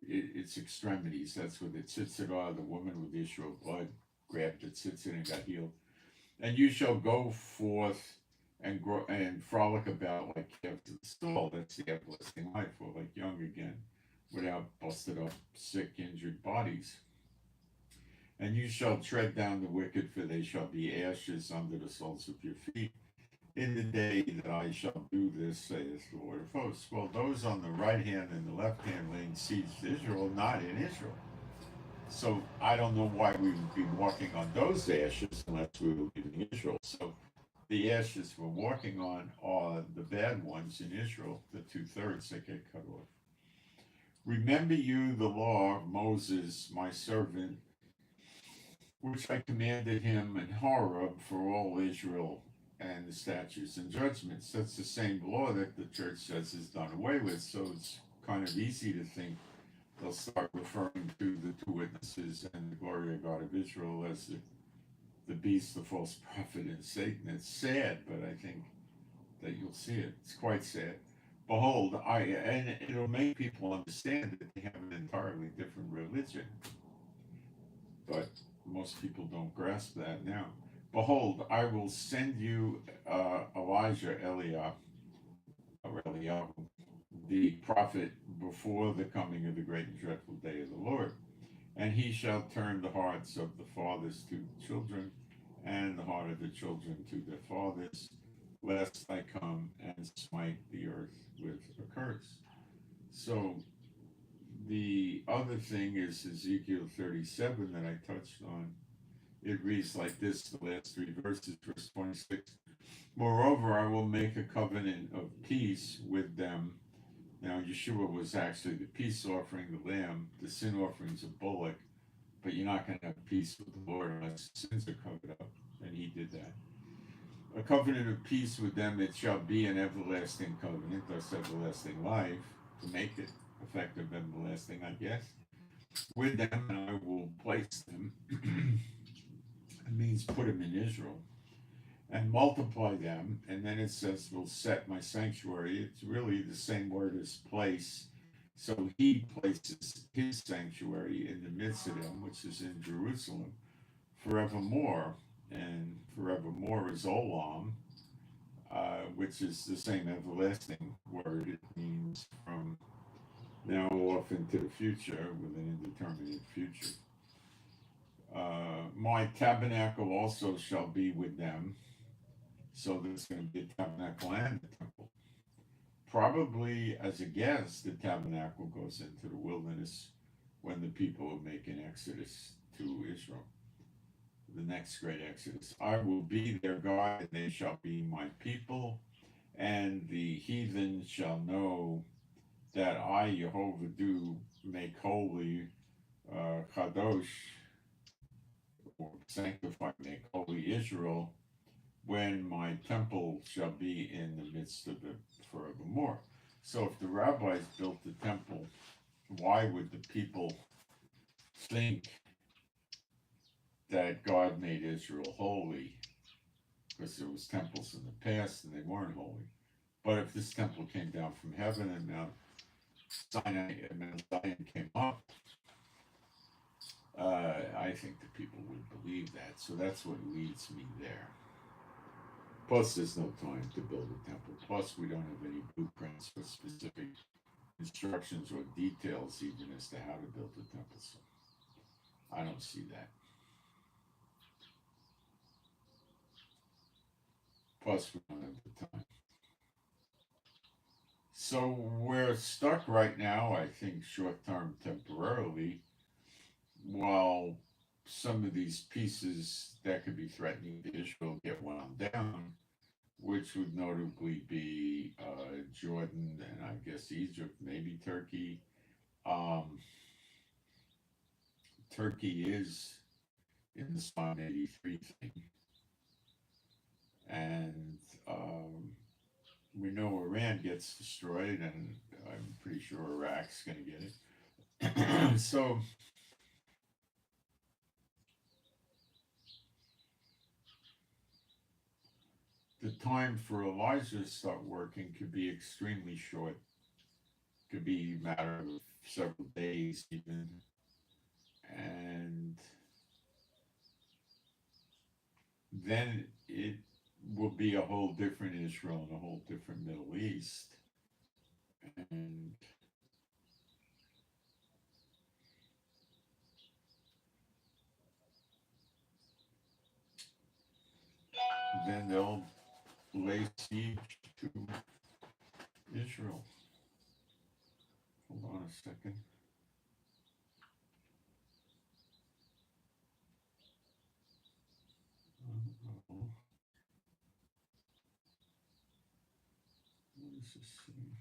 Its extremities. That's what it sits it on. The woman with the issue of blood grabbed it, sits it, and got healed. And you shall go forth and grow and frolic about like calves in the stall. That's the everlasting life, or like young again, without busted up, sick, injured bodies. And you shall tread down the wicked, for they shall be ashes under the soles of your feet. In the day that I shall do this, saith the Lord of hosts. Well, those on the right hand and the left hand laying siege to Israel, not in Israel. So I don't know why we would be walking on those ashes unless we were leaving Israel. So the ashes we're walking on are the bad ones in Israel, the 2/3 that get cut off. Remember you the law of Moses, my servant, which I commanded him in Horeb for all Israel, and the statutes and judgments. That's the same law that the church says is done away with. So it's kind of easy to think they'll start referring to the 2 witnesses, and the glory of God of Israel as the beast, the false prophet, and Satan. It's sad, but I think that you'll see it. It's quite sad. Behold, and it'll make people understand that they have an entirely different religion. But most people don't grasp that now. Behold, I will send you Elijah, Eliyahu, the prophet, before the coming of the great and dreadful day of the Lord. And he shall turn the hearts of the fathers to the children, and the heart of the children to their fathers, lest I come and smite the earth with a curse. So the other thing is Ezekiel 37 that I touched on. It reads like this, the last three verses, verse 26. Moreover, I will make a covenant of peace with them. Now, Yeshua was actually the peace offering, the lamb. The sin offering's a bullock. But you're not going to have peace with the Lord unless sins are covered up. And he did that. A covenant of peace with them, it shall be an everlasting covenant, thus everlasting life, to make it effective everlasting, I guess. With them, and I will place them. It means put them in Israel. And multiply them. And then it says, will set my sanctuary. It's really the same word as place. So he places his sanctuary in the midst of them, which is in Jerusalem, forevermore. And forevermore is olam, which is the same everlasting word. It means from now off into the future, with an indeterminate future. My tabernacle also shall be with them. So there's going to be a tabernacle and a temple. Probably as a guess, the tabernacle goes into the wilderness when the people are making exodus to Israel. The next great exodus. I will be their God, and they shall be my people, and the heathen shall know that I, Jehovah, do make holy, Kadosh, or sanctify, make holy Israel, when my temple shall be in the midst of it forevermore. So if the rabbis built the temple, why would the people think that God made Israel holy? Because there was temples in the past and they weren't holy. But if this temple came down from heaven and Mount Sinai and Mount Zion came up, I think the people would believe that. So that's what leads me there. Plus, there's no time to build a temple. Plus, we don't have any blueprints with specific instructions or details even as to how to build a temple. So I don't see that. Plus, we don't have the time. So we're stuck right now, I think, short-term temporarily, while some of these pieces that could be threatening to Israel get wound down, which would notably be Jordan and I guess Egypt, maybe Turkey. Turkey is in the Psalm 83 thing. And we know Iran gets destroyed, and I'm pretty sure Iraq's going to get it. So the time for Elijah to start working could be extremely short. Could be a matter of several days even. And then it will be a whole different Israel and a whole different Middle East. And then they'll lay siege to Israel. Hold on a second. What is this thing?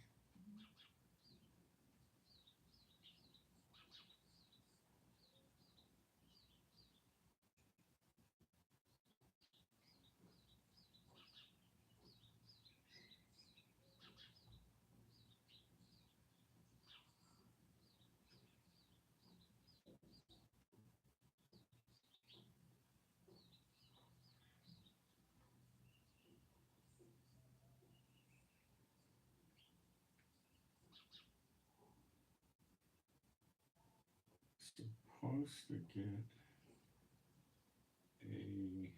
supposed to get a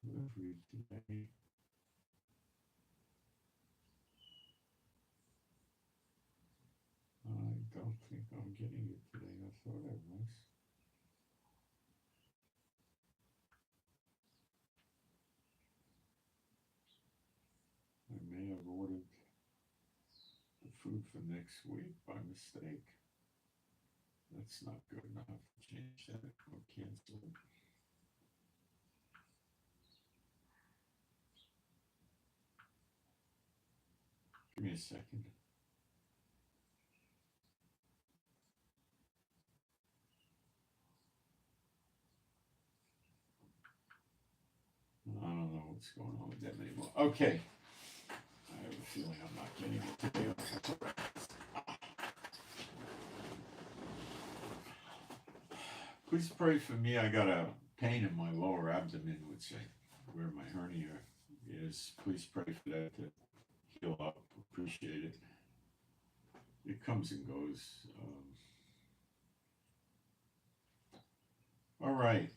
delivery today. I don't think I'm getting it today. I thought I was. I may have ordered the food for next week by mistake. That's not good enough to change that or cancel it. Give me a second. I don't know what's going on with them anymore. Okay. I have a feeling I'm not getting it today. Please pray for me. I got a pain in my lower abdomen, where my hernia is. Please pray for that to heal up. Appreciate it. It comes and goes. All right.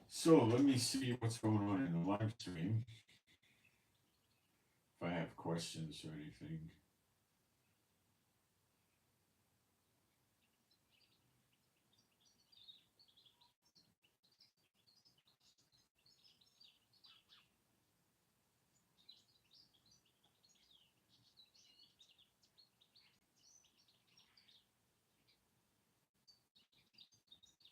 So let me see what's going on in the live stream. If I have questions or anything.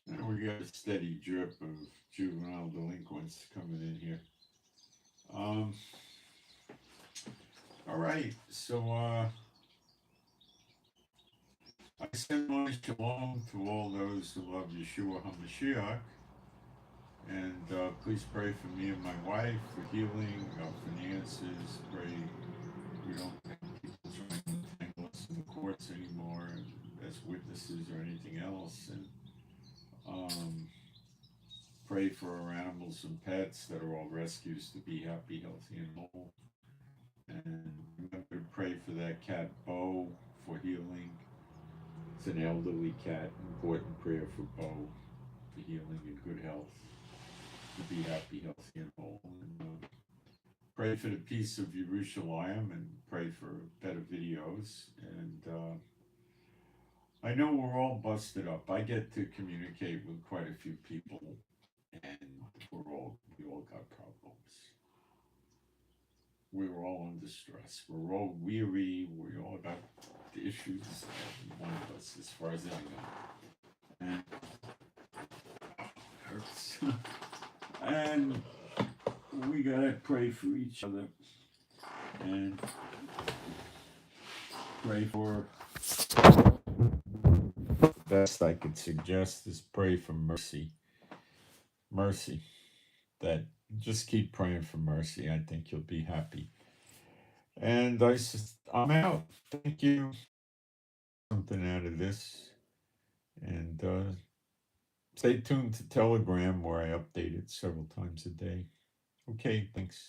And we got a steady drip of juvenile delinquents coming in here. All right, so I send my shalom to all those who love Yeshua HaMashiach, and please pray for me and my wife for healing, our finances. Pray we don't have people trying to entangle us in the courts anymore as witnesses or anything else, and pray for our animals and pets that are all rescues to be happy, healthy, and whole. And remember to pray for that cat Bo for healing. It's an elderly cat. Important prayer for Bo for healing and good health, to be happy, healthy, and whole. And pray for the peace of Jerusalem, and pray for better videos. And I know we're all busted up. I get to communicate with quite a few people, and we all got problems. We're all under stress. We're all weary. We all got the issues. One of us, as far as I know, and hurts. And we gotta pray for each other, and pray for. The best I could suggest is pray for mercy. Mercy. That just keep praying for mercy. I think you'll be happy. And I'm out. Thank you. Something out of this. And stay tuned to Telegram, where I update it several times a day. Okay, thanks.